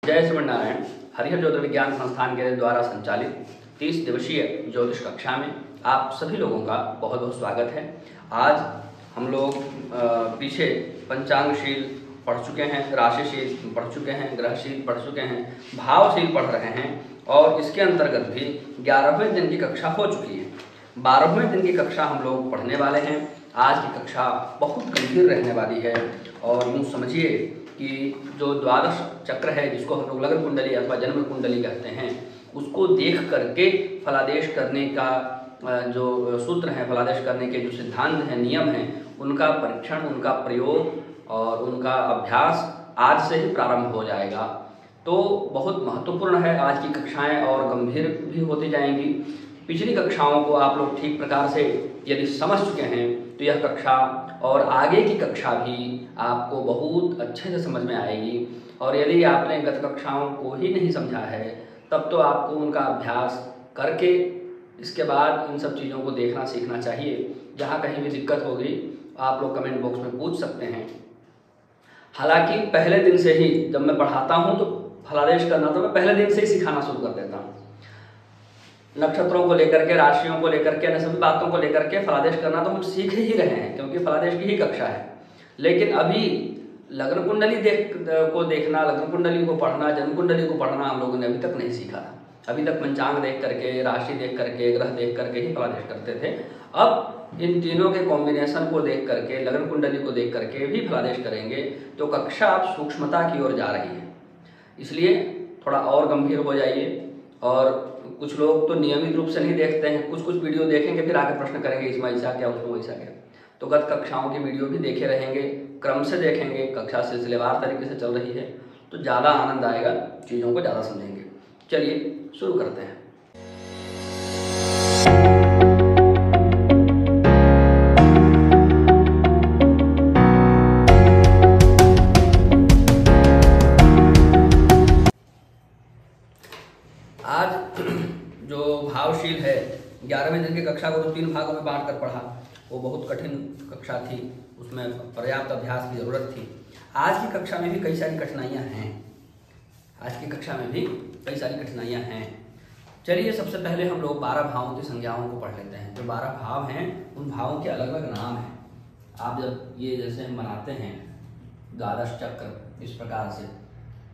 जय श्रीमन्नारायण। हरिहर ज्योतिष विज्ञान संस्थान के द्वारा संचालित 30 दिवसीय ज्योतिष कक्षा में आप सभी लोगों का बहुत बहुत स्वागत है। आज हम लोग पीछे पंचांगशील पढ़ चुके हैं, राशिशील पढ़ चुके हैं, ग्रहशील पढ़ चुके हैं, भावशील पढ़ रहे हैं और इसके अंतर्गत भी 11वें दिन की कक्षा हो चुकी है। 12वें दिन की कक्षा हम लोग पढ़ने वाले हैं। आज की कक्षा बहुत गंभीर रहने वाली है और यूँ समझिए कि जो द्वादश चक्र है, जिसको हम लोग लग्न कुंडली अथवा जन्म कुंडली कहते हैं, उसको देख करके फलादेश करने का जो सूत्र है, फलादेश करने के जो सिद्धांत हैं, नियम हैं, उनका परीक्षण, उनका प्रयोग और उनका अभ्यास आज से ही प्रारंभ हो जाएगा। तो बहुत महत्वपूर्ण है आज की कक्षाएं और गंभीर भी होती जाएंगी। पिछली कक्षाओं को आप लोग ठीक प्रकार से यदि समझ चुके हैं तो यह कक्षा और आगे की कक्षा भी आपको बहुत अच्छे से समझ में आएगी। और यदि आपने गत कक्षाओं को ही नहीं समझा है तब तो आपको उनका अभ्यास करके इसके बाद इन सब चीज़ों को देखना सीखना चाहिए। जहाँ कहीं भी दिक्कत होगी आप लोग कमेंट बॉक्स में पूछ सकते हैं। हालांकि पहले दिन से ही जब मैं पढ़ाता हूँ तो फलादेश करना तो मैं पहले दिन से ही सिखाना शुरू कर देता हूँ। नक्षत्रों को लेकर के, राशियों को लेकर के, सभी बातों को लेकर के फलादेश करना तो हम सीख ही रहे हैं, क्योंकि फलादेश की ही कक्षा है। लेकिन अभी लग्न कुंडली देखना, लग्न कुंडली को पढ़ना, जन्म कुंडली को पढ़ना हम लोगों ने अभी तक नहीं सीखा था। अभी तक पंचांग देख करके, राशि देख करके, ग्रह देख करके ही फलादेश करते थे। अब इन तीनों के कॉम्बिनेशन को देख करके, लग्न कुंडली को देख करके भी फलादेश करेंगे तो कक्षा अब सूक्ष्मता की ओर जा रही है। इसलिए थोड़ा और गंभीर हो जाइए। और कुछ लोग तो नियमित रूप से नहीं देखते हैं, कुछ वीडियो देखेंगे फिर आगे प्रश्न करेंगे इसमें ऐसा क्या, उसमें वैसा क्या। तो गत कक्षाओं की वीडियो भी देखे रहेंगे, क्रम से देखेंगे, कक्षा सिलसिलेवार तरीके से चल रही है तो ज़्यादा आनंद आएगा, चीज़ों को ज़्यादा समझेंगे। चलिए शुरू करते हैं। आज जो भावशील है, 11वें दिन की कक्षा को तो 3 भागों में बांट कर पढ़ा। वो बहुत कठिन कक्षा थी, उसमें पर्याप्त अभ्यास की ज़रूरत थी। आज की कक्षा में भी कई सारी कठिनाइयाँ हैं। आज की कक्षा में भी कई सारी कठिनाइयाँ हैं। चलिए सबसे पहले हम लोग 12 भावों की संज्ञाओं को पढ़ लेते हैं। जो 12 भाव हैं उन भावों के अलग अलग नाम हैं। आप जब ये जैसे हम बनाते हैं द्वादश चक्र इस प्रकार से,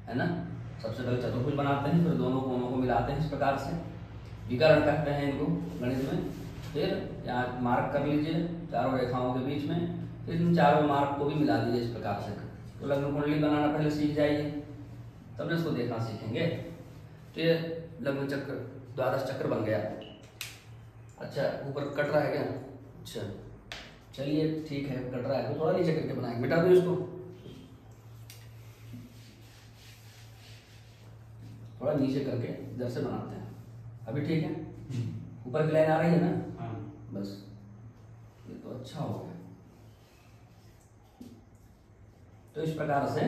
है ना, सबसे पहले चतुर्भुज बनाते हैं, फिर दोनों कोनों को मिलाते हैं इस प्रकार से, विकर्ण कहते हैं इनको गणित में। फिर यहाँ मार्क कर लीजिए चारों रेखाओं के बीच में, फिर इन चारों मार्क को भी मिला दीजिए इस प्रकार से। तो लग्न कुंडली बनाना पहले सीख जाइए, तब न इसको देखना सीखेंगे। तो ये लग्न चक्र, द्वादश चक्र बन गया। अच्छा, ऊपर कट रहा है क्या? अच्छा चलिए ठीक है, कट रहा है तो थोड़ा नीचे करके बनाएंगे। मिटा दो इसको, थोड़ा नीचे करके इधर से बनाते हैं। अभी ठीक है? ऊपर की लाइन आ रही है ना? हाँ। बस ये तो अच्छा हो गया। तो इस प्रकार से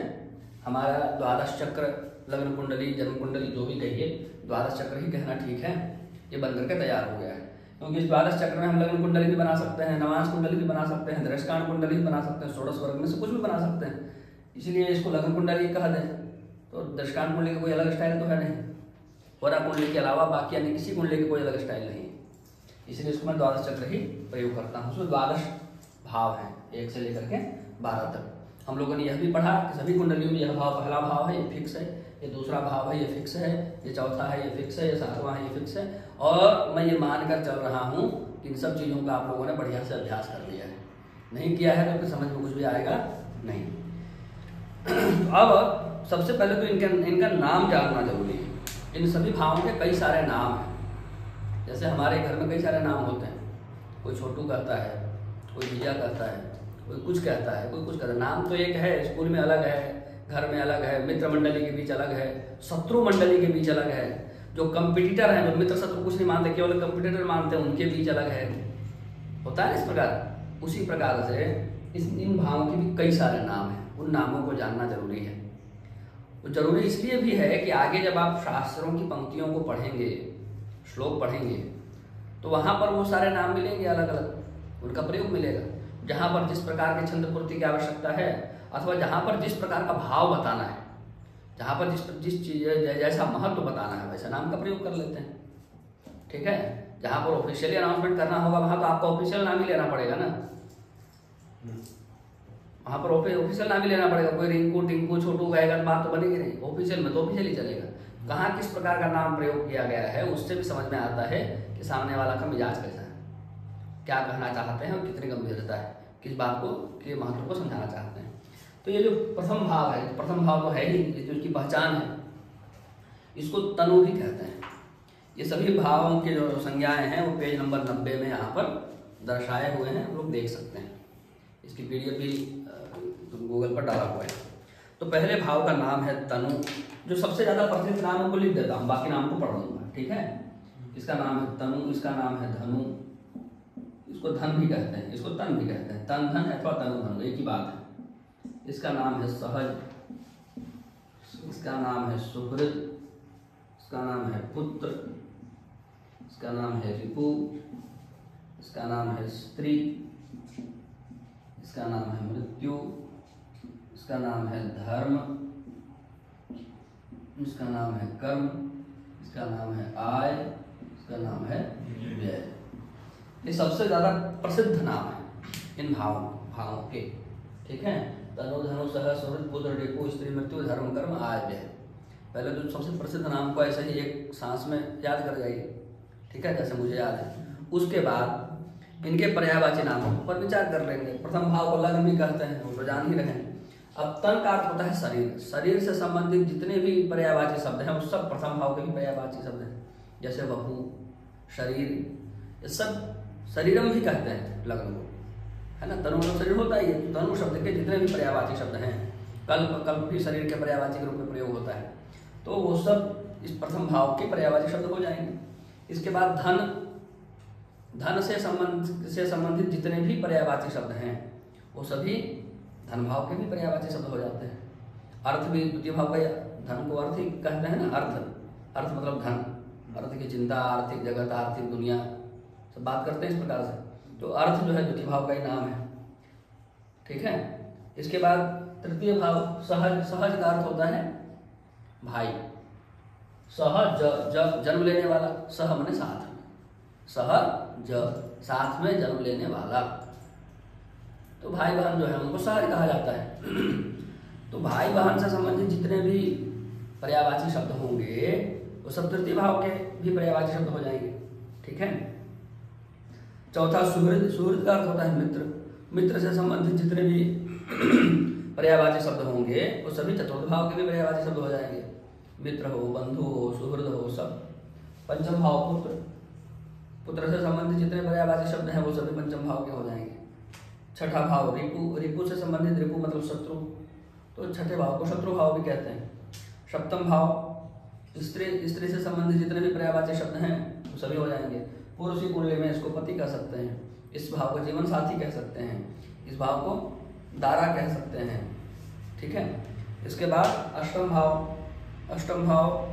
हमारा द्वादश चक्र, लग्न कुंडली, जन्म कुंडली जो भी कहिए, द्वादश चक्र ही कहना ठीक है, ये बन करके तैयार हो गया है। क्योंकि इस द्वादश चक्र में हम लग्न कुंडली भी बना सकते हैं, नवांश कुंडली भी बना सकते हैं, दृष्टांत कुंडली भी बना सकते हैं, षोडश वर्ग में से कुछ भी बना सकते हैं। इसीलिए इसको लग्न कुंडली कहा दें। तो दृष्टांत कुंडली का कोई अलग स्टाइल तो है नहीं, वरा कुंडली के अलावा बाकी अन्य किसी कुंडली की कोई अलग स्टाइल नहीं है। इसलिए इसको मैं द्वादश चक्र ही प्रयोग करता हूँ। उसमें द्वादश भाव हैं 1 से लेकर के 12 तक। हम लोगों ने यह भी पढ़ा कि सभी कुंडलियों में यह भाव पहला भाव है, ये फिक्स है, ये दूसरा भाव है, ये फिक्स है, ये चौथा है, ये फिक्स है, ये 7वां है, ये फिक्स है। और मैं ये मानकर चल रहा हूँ कि इन सब चीज़ों का आप लोगों ने बढ़िया से अभ्यास कर लिया है। नहीं किया है तो फिर समझ में कुछ भी आएगा नहीं। अब सबसे पहले तो इनका नाम जानना जरूरी है। इन सभी भावों के कई सारे नाम हैं। जैसे हमारे घर में कई सारे नाम होते हैं, कोई छोटू कहता है, कोई भैया कहता है, कोई कुछ कहता है, कोई कुछ कहता है। नाम तो एक है, स्कूल में अलग है, घर में अलग है, मित्र मंडली के बीच अलग है, शत्रु मंडली के बीच अलग है। जो कंपटीटर हैं, जो मित्र शत्रु कुछ नहीं मानते, केवल कंपटीटर मानते हैं, उनके बीच अलग है। होता है ना इस प्रकार। उसी प्रकार से इन भावों के भी कई सारे नाम हैं। उन नामों को जानना जरूरी है। तो जरूरी इसलिए भी है कि आगे जब आप शास्त्रों की पंक्तियों को पढ़ेंगे, श्लोक पढ़ेंगे, तो वहाँ पर वो सारे नाम मिलेंगे, अलग अलग उनका प्रयोग मिलेगा। जहाँ पर जिस प्रकार के छंद पूर्ति की आवश्यकता है अथवा जहाँ पर जिस प्रकार का भाव बताना है, जहाँ पर जिस चीज जैसा महत्व बताना है वैसा नाम का प्रयोग कर लेते हैं। ठीक है, जहाँ पर ऑफिशियली अनाउंसमेंट करना होगा वहाँ तो आपको ऑफिशियल नाम ही लेना पड़ेगा ना, वहाँ पर ऑफिशियल नाम ही लेना पड़ेगा। कोई रिंकू टिंकू छोटू गाएगा बात तो बनेगी नहीं, ऑफिशियल में तो ऑफिशियल ही चलेगा। कहाँ किस प्रकार का नाम प्रयोग किया गया है उससे भी समझ में आता है कि सामने वाला का मिजाज कैसा है, क्या कहना चाहते हैं और कितनी गंभीरता है, किस बात को के महत्व को समझाना चाहते हैं। तो ये जो प्रथम भाव है, प्रथम भाव तो है ही, जो इसकी पहचान है, इसको तनु भी कहते हैं। ये सभी भावों के जो संज्ञाएं हैं वो पेज नंबर 90 में यहाँ पर दर्शाए हुए हैं, हम लोग देख सकते हैं। इसकी पीडीएफ भी गूगल पर डाला हुआ है। तो पहले भाव का नाम है तनु, जो सबसे ज्यादा प्रसिद्ध नाम है वो लिख देता हूँ, बाकी नाम को पढ़ लूंगा। ठीक है, इसका नाम है तनु, इसका नाम है धनु, इसको धन भी कहते हैं, इसको तन भी कहते हैं, तन धन अथवा तनु धन एक ही बात है। इसका नाम है सहज, इसका नाम है सुहृद, इसका नाम है पुत्र, इसका नाम है रिपु, इसका नाम है स्त्री, इसका नाम है मृत्यु, इसका नाम है धर्म, इसका नाम है कर्म, इसका नाम है आय, इसका नाम है व्यय। ये सबसे ज्यादा प्रसिद्ध नाम है इन भावों के। ठीक है, तनु धनु सह सुहृद पुत्र रिपु स्त्री मृत्यु धर्म कर्म आय व्यय। पहले तो सबसे प्रसिद्ध नाम को ऐसे ही एक सांस में याद कर जाइए। ठीक है, जैसे मुझे याद है। उसके बाद इनके पर्यायवाची नामों पर विचार कर लेंगे। प्रथम भाव को लग्न भी कहते हैं, वो तो जान ही रहे हैं। अब तन का अर्थ होता है शरीर, शरीर से संबंधित जितने भी पर्यायवाची शब्द हैं वो सब प्रथम भाव के भी पर्यायवाची शब्द हैं। जैसे वपु, शरीर, ये सब शरीरम भी कहते हैं लग्न को, है ना। तनु मतलब शरीर होता ही है। तनु शब्द के जितने भी पर्यायवाची शब्द हैं, कल्प, कल्प भी शरीर के पर्यायवाची के रूप में प्रयोग होता है, तो वो सब इस प्रथम भाव के पर्यायवाची शब्द हो जाएंगे। इसके बाद धन, धन से संबंधित जितने भी पर्यायवाची शब्द हैं वो सभी धन भाव के भी पर्यायवाची शब्द हो जाते हैं। अर्थ भी द्वितीय भाव का, धन को अर्थ ही कहते हैं ना, अर्थ, अर्थ मतलब धन, अर्थ की चिंता, आर्थिक जगत, आर्थिक दुनिया सब बात करते हैं इस प्रकार से। तो अर्थ जो है द्वितीय भाव का ही नाम है। ठीक है, इसके बाद तृतीय भाव सहज, सहज का अर्थ होता है भाई। सहज जन्म लेने वाला, सह मने साथ में, सहज साथ में जन्म लेने वाला, तो भाई बहन जो है उनको सहज कहा जाता है। तो भाई बहन से संबंधित जितने भी पर्यायवाची शब्द होंगे वो सब तृतीय भाव के भी पर्यायवाची शब्द हो जाएंगे। ठीक है, चौथा सुहृद, सुहृद का अर्थ होता है मित्र, मित्र से संबंधित जितने भी पर्यायवाची शब्द होंगे वो सभी चतुर्थ भाव के भी पर्यायवाची शब्द हो जाएंगे। मित्र हो, बंधु हो, सुहृद हो, सब। पंचम भाव पुत्र, पुत्र से संबंधित जितने पर्यायवाची शब्द हैं वो सभी पंचम भाव के हो जाएंगे। छठा भाव रिपु, रिपु से संबंधित, रिपु मतलब शत्रु, तो छठे भाव को शत्रु भाव भी कहते हैं। सप्तम भाव स्त्री, स्त्री से संबंधित जितने भी पर्यायवाची शब्द हैं वो सभी हो जाएंगे। पुरुषी पुल्य में इसको पति कह सकते हैं, इस भाव को जीवन साथी कह सकते हैं, इस भाव को दारा कह सकते हैं। ठीक है, इसके बाद अष्टम भाव, अष्टम भाव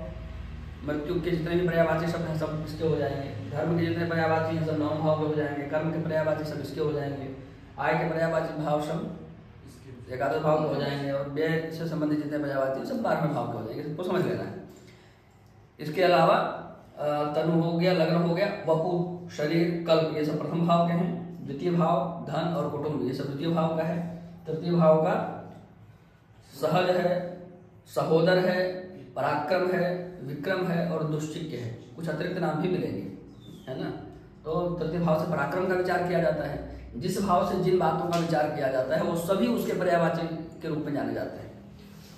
मृत्यु के जितने भी पर्यायवाची शब्द हैं सब इसके हो जाएंगे। धर्म के जितने पर्यायवाची हैं सब नवम भाव के हो जाएंगे। कर्म के पर्यायवाची सब इसके हो जाएंगे। आय के पर्यायवाची भाव सब एकादश भाव के हो जाएंगे। और व्यय से संबंधित जितने पर्यायवाची सब 12वें भाव के हो जाएंगे, सबको समझ लेना है। इसके अलावा तनु हो गया, लग्न हो गया, वपु, शरीर, कल्प, ये सब प्रथम भाव के हैं। द्वितीय भाव धन और कुटुंब ये सब द्वितीय भाव का है। तृतीय भाव का सहज है, सहोदर है, पराक्रम है, विक्रम है और दुश्चिक्य है। कुछ अतिरिक्त नाम भी मिलेंगे, है ना। तो तृतीय भाव से पराक्रम का विचार किया जाता है। जिस भाव से जिन बातों का विचार किया जाता है वो सभी उसके पर्यायवाची के रूप में जाने जाते हैं।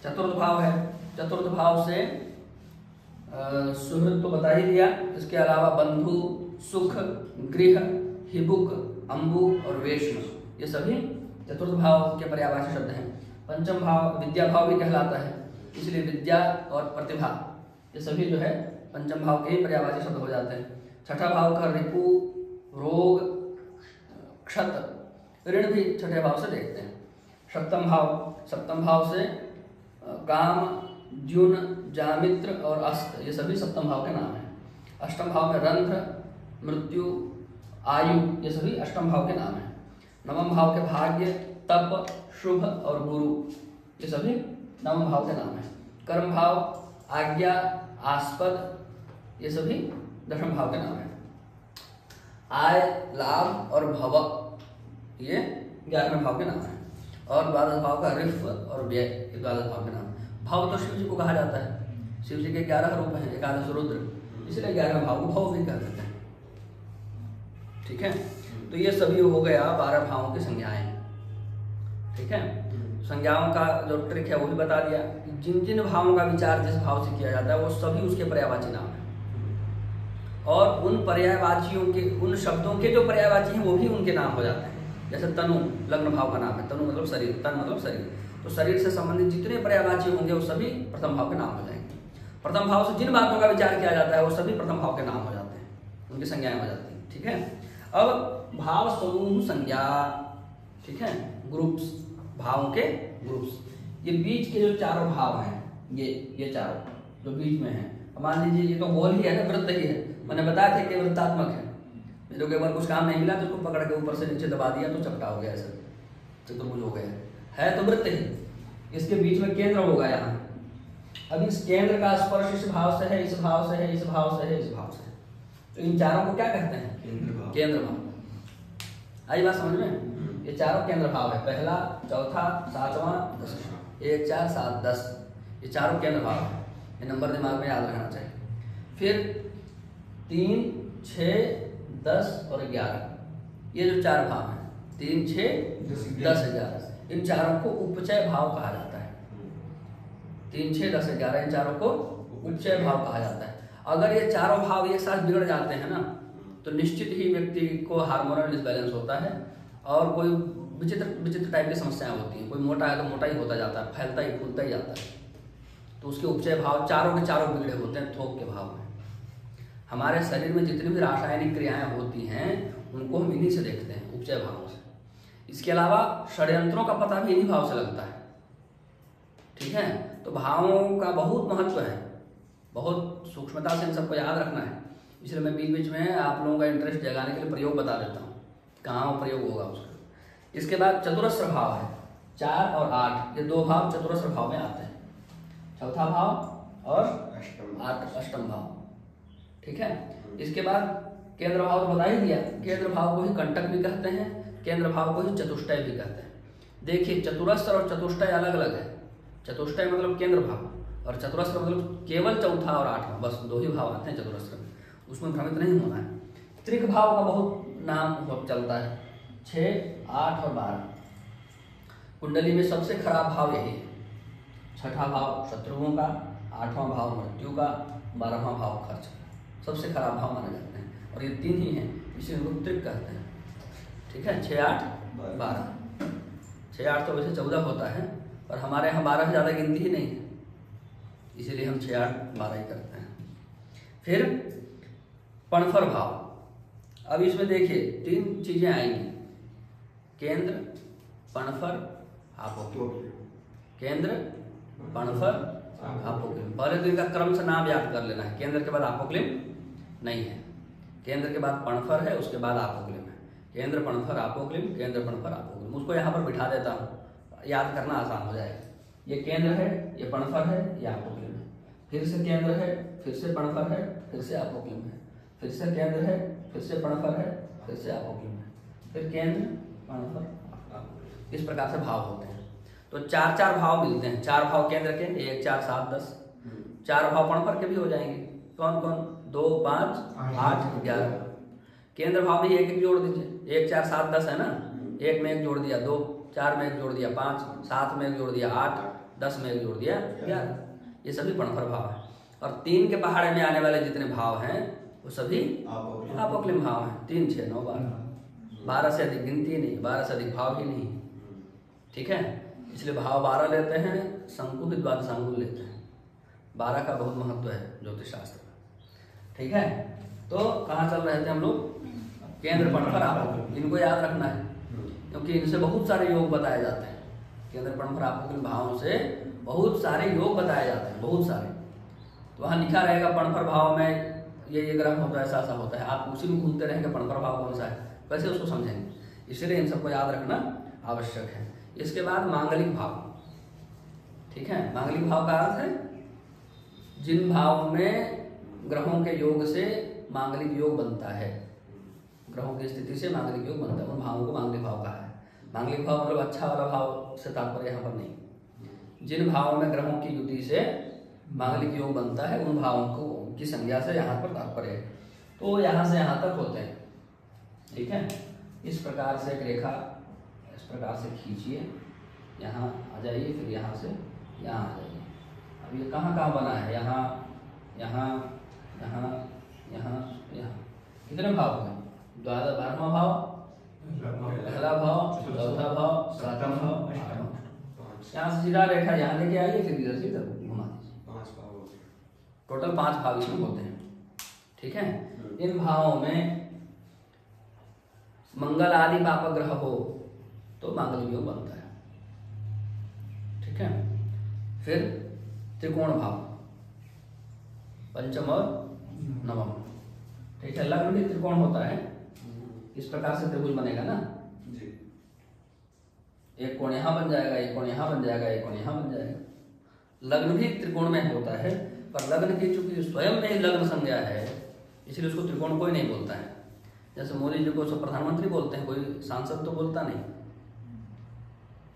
चतुर्थ भाव है, चतुर्थ भाव से सुहृद तो बता ही दिया। इसके अलावा बंधु, सुख, गृह, हिबुक, अंबु और वेश्म ये सभी चतुर्थ भाव के पर्यायवाची शब्द हैं। पंचम भाव विद्या भाव भी कहलाता है, इसलिए विद्या और प्रतिभा ये सभी जो है पंचम भाव के ही पर्यायवाची शब्द हो जाते हैं। छठा भाव का रिपु, रोग, क्षत, ऋण भी छठे भाव से देखते हैं। सप्तम भाव से काम, द्युन, जामित्र और अस्त ये सभी सप्तम भाव के नाम हैं। अष्टम भाव में रंध्र, मृत्यु, आयु ये सभी अष्टम भाव के नाम हैं। नवम भाव के भाग्य, तप, शुभ और गुरु ये सभी नवम भाव के नाम हैं। कर्म भाव, आज्ञा, आस्पद, ये सभी दशम भाव के नाम है। आय, लाभ और भव ये 11वें भाव के नाम है। और द्वादश भाव का रिफ और व्यय ये द्वादश भाव के नाम है। भव तो शिव जी को कहा जाता है, शिव जी के 11 रूप हैं, एकादश रुद्र, इसलिए 11वें भाव को भव भी कह देते हैं। ठीक है, तो ये सभी हो गया 12 भावों की संज्ञाएं। ठीक है, संज्ञाओं का जो ट्रिक है वो भी बता दिया। जिन जिन भावों का विचार जिस भाव से किया जाता है वो सभी उसके पर्यायवाची नाम है, और उन पर्यायवाचियों के, उन शब्दों के जो पर्यायवाची हैं वो भी उनके नाम हो जाते हैं। जैसे तनु लग्न भाव का नाम है, तनु मतलब शरीर, तन मतलब शरीर, तो शरीर से संबंधित जितने पर्यायवाची होंगे वो सभी प्रथम भाव के नाम हो जाएंगे। प्रथम भाव से जिन बातों का विचार किया जाता है वो सभी प्रथम भाव के नाम हो जाते हैं, उनकी संज्ञाएं हो जाती हैं। ठीक है, अब भाव समूह संज्ञा। ठीक है, ग्रुप्स, भावों के ग्रुप्स। ये बीच के जो चारों भाव हैं, ये चारों जो बीच में हैं, मान लीजिए ये तो गोल ही है ना, वृत्त ही है, मैंने बताया था कि वृत्तात्मक है। जो एक बार कुछ काम नहीं मिला तो उसको पकड़ के ऊपर से नीचे दबा दिया तो चपटा हो गया, ऐसा चतुर्भुज हो गया है तो वृत्त ही। इसके बीच में केंद्र होगा यहाँ। अब इस केंद्र का स्पर्श इस भाव से है, इस भाव से है, इस भाव से है, इस भाव से है, तो इन चारों को क्या कहते हैं? केंद्र भाव। आई बात समझ में? ये चारों केंद्र भाव है, पहला, चौथा, सातवां, 10वां, 1, 4, 7, 10, ये चारों केंद्र भाव है। ये नंबर दिमाग में याद रखना चाहिए। फिर 3, 6, 10 और 11, ये जो चार भाव हैं, 3, 6, 10, 11, इन चारों को उपचय भाव कहा जाता है। 3, 6, 10, 11 इन चारों को उपचय भाव कहा जाता है। अगर ये चारों भाव एक साथ बिगड़ जाते हैं ना, तो निश्चित ही व्यक्ति को हार्मोनल डिसबैलेंस होता है और कोई विचित्र टाइप की समस्याएं होती हैं। कोई मोटा है तो मोटा ही होता जाता है, फैलता ही फूलता ही जाता है, तो उसके उपचय भाव चारों के चारों बिगड़े होते हैं, थोक के भाव में। हमारे शरीर में जितनी भी रासायनिक क्रियाएं होती हैं उनको हम इन्हीं से देखते हैं, उपचय भावों से। इसके अलावा षड्यंत्रों का पता भी इन्हीं भाव से लगता है। ठीक है, तो भावों का बहुत महत्व है, बहुत सूक्ष्मता से इन सबको याद रखना है। इसलिए मैं बीच बीच में आप लोगों का इंटरेस्ट जगाने के लिए प्रयोग बता देता हूँ, कहाँ वो प्रयोग होगा उसका। इसके बाद चतुरस्र भाव है, 4 और 8 ये 2 भाव चतुरस्र भाव में आते हैं, चौथा भाव और अष्टम भाव। ठीक है, इसके बाद केंद्र भाव तो बता ही दिया, केंद्र भाव को ही कंटक भी कहते हैं, केंद्र भाव को ही चतुष्टय भी कहते हैं। देखिए, चतुरस्र और चतुष्टय अलग अलग है। चतुष्टय मतलब केंद्र भाव, और चतुरस्र मतलब केवल चौथा और 8वां, बस 2 ही भाव आते हैं चतुरस्र में, उसमें भ्रमित नहीं होना है। त्रिक भाव का बहुत नाम चलता है, 6, 8 और 12। कुंडली में सबसे खराब भाव यही है। 6ठा भाव शत्रुओं का, 8वां भाव मृत्यु का, 12वां भाव खर्च का, सबसे खराब भाव माने जाते हैं। और ये 3 ही हैं, इसे लोग त्रिक कहते हैं। ठीक है, 6, 8, 12। 6, 8 तो वैसे 14 होता है, पर हमारे यहाँ 12 से ज़्यादा गिनती ही नहीं है, इसीलिए हम 6, 8, 12 ही करते हैं। फिर पणफर भाव। अब इसमें देखिए 3 चीजें आएंगी, केंद्र, पणफर, आपोक्लिम। केंद्र, पणफर, आपोक्लिम। पहले तो इनका क्रम से नाम याद कर लेना है। केंद्र के बाद आपोक्लिम नहीं है, केंद्र के बाद पणफर है, उसके बाद आपोक्लिम है। केंद्र, पणफर, आपोक्लिम, केंद्र, पणफर, आपोक्लिम। उसको यहाँ पर बिठा देता हूँ, याद करना आसान हो जाएगा। ये केंद्र है, ये पणफर है, ये आपोक्लिम है। फिर से केंद्र है, फिर से पणफर है, फिर से आपोक्लिम है, फिर से केंद्र है, फिर से पणफर है, फिर से आपोक्लिम है, फिर केंद्र, पणफर, आपोक्लिम। इस प्रकार से भाव होते हैं। तो 4 भाव मिलते हैं, 4 भाव केंद्र के, 1, 4, 7, 10। 4 भाव पणफर के भी हो जाएंगे। कौन कौन? 2, 5, 8, 11। केंद्र भाव में 1 जोड़ दीजिए, 1, 4, 7, 10 है ना, 1 में 1 जोड़ दिया 2, 4 में 1 जोड़ दिया 5, 7 में 1 जोड़ दिया 8, 10 में 1 जोड़ दिया 11। ये सभी पणफर भाव है। और 3 के पहाड़े में आने वाले जितने भाव हैं वो सभी आपोक्लिम भाव हैं। 3, 6, 9, 12। 12 से अधिक गिनती नहीं, 12 से अधिक भाव ही नहीं। ठीक है, इसलिए भाव 12 लेते हैं, शंकु भी द्वादशांगुल लेते हैं। 12 का बहुत महत्व है ज्योतिष शास्त्र में। ठीक है, तो कहाँ चल रहे थे हम लोग? केंद्र, पणफर, आपोक्लिम, इनको याद रखना है क्योंकि इनसे बहुत सारे योग बताए जाते हैं। केंद्र, पणफर, आपोक्लिम भावों से बहुत सारे योग बताए जाते हैं, बहुत सारे। तो वहाँ लिखा रहेगा पणफर भाव में ये ग्रह होता है, ऐसा होता है। आप उसी में घूमते रहेंगे पणफर भाव कौन सा है, कैसे उसको समझेंगे? इसलिए इन सबको याद रखना आवश्यक है। इसके बाद मांगलिक भाव। ठीक है, मांगलिक भाव का अर्थ है जिन भाव में ग्रहों के योग से मांगलिक योग बनता है, ग्रहों की स्थिति से मांगलिक योग बनता है, उन भावों को मांगलिक भाव कहा है। मांगलिक भाव मतलब अच्छा वाला भाव से तात्पर्य यहाँ पर नहीं। जिन भावों में ग्रहों की युति से मांगलिक योग बनता है उन भावों को की संज्ञा से यहाँ पर तात्पर्य है। तो यहाँ से यहाँ तक होते हैं, ठीक है। इस प्रकार से एक रेखा इस प्रकार से खींचिए, यहाँ आ जाइए, फिर यहाँ से यहाँ आ जाइए। अब ये कहाँ कहाँ बना है, यहाँ यहाँ यहाँ यहाँ यहाँ, कितने भाव हुए? 12वां भाव, पहला भाव, चौथा भाव, सातवां भाव, आठवां। यहाँ से सीधा रेखा यहाँ लेके आइए, फिर इधर से इधर घुमा दीजिए। 5 भाव, टोटल 5 भाव इसमें होते हैं, ठीक है। इन भावों में मंगल आदि पाप ग्रह हो तो मांगलिक योग बनता है, ठीक है। फिर त्रिकोण भाव, पंचम और नवम, ठीक है। लग्न भी त्रिकोण होता है, इस प्रकार से त्रिभुज बनेगा ना जी। एक कोण यहाँ बन जाएगा, एक कोण यहाँ बन जाएगा, एक कोण यहाँ बन जाएगा। लग्न भी त्रिकोण में होता है, पर लग्न की चूंकि स्वयं में ही लग्न संज्ञा है इसलिए उसको त्रिकोण कोई नहीं बोलता है। जैसे मोदी जी को सब प्रधानमंत्री बोलते हैं, कोई सांसद तो बोलता नहीं।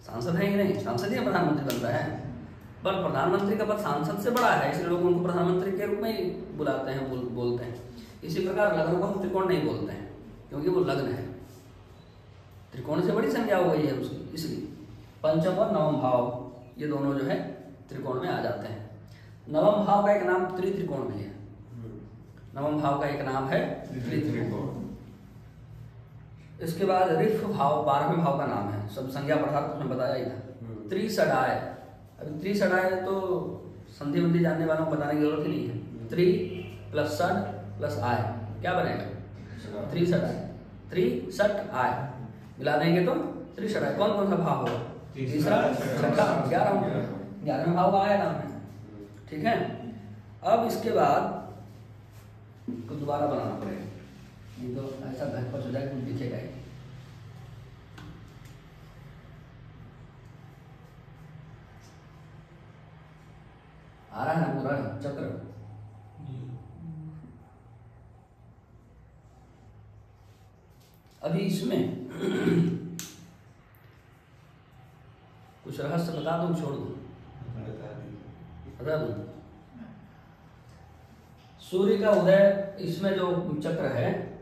सांसद है ही नहीं, सांसद ही प्रधानमंत्री बनता है, पर प्रधानमंत्री का पद सांसद से बड़ा है, इसलिए लोग उनको प्रधानमंत्री के रूप में ही बुलाते हैं, बोलते हैं। इसी प्रकार लग्न को हम त्रिकोण नहीं बोलते हैं, क्योंकि वो लग्न है, त्रिकोण से बड़ी संख्या हो गई है उसकी, इसलिए पंचम और नवम भाव ये दोनों जो है त्रिकोण में आ जाते हैं। नवम भाव का एक नाम त्रित्रिकोण भी है। नवम भाव का एक नाम है त्रित्रिकोण। इसके बाद ऋफ भाव 12वें भाव का नाम है, सब संज्ञा पदार्थ उसमें बताया ही था। त्रिषडाय, अभी त्रिषडाय तो संधि बंधी जानने वालों को बताने की जरूरत ही नहीं है। त्रि प्लस षड प्लस आय क्या बनेगा? त्रिषडाय, त्रिषट आय मिला देंगे तो त्रिषडाय। कौन कौन सा भाव होगा? तीसरा, छठा, 11वें भाव का आय नाम है, ठीक है। अब इसके बाद कुछ दोबारा बनाना पड़ेगा, नहीं तो ऐसा घर पर हो जाए कुछ दिखेगा ही। आ रहा है ना पूरा चक्र? अभी इसमें कुछ रहस्य बता दूं, छोड़ दूं? बता दूं। सूर्य का उदय, इसमें जो चक्र है,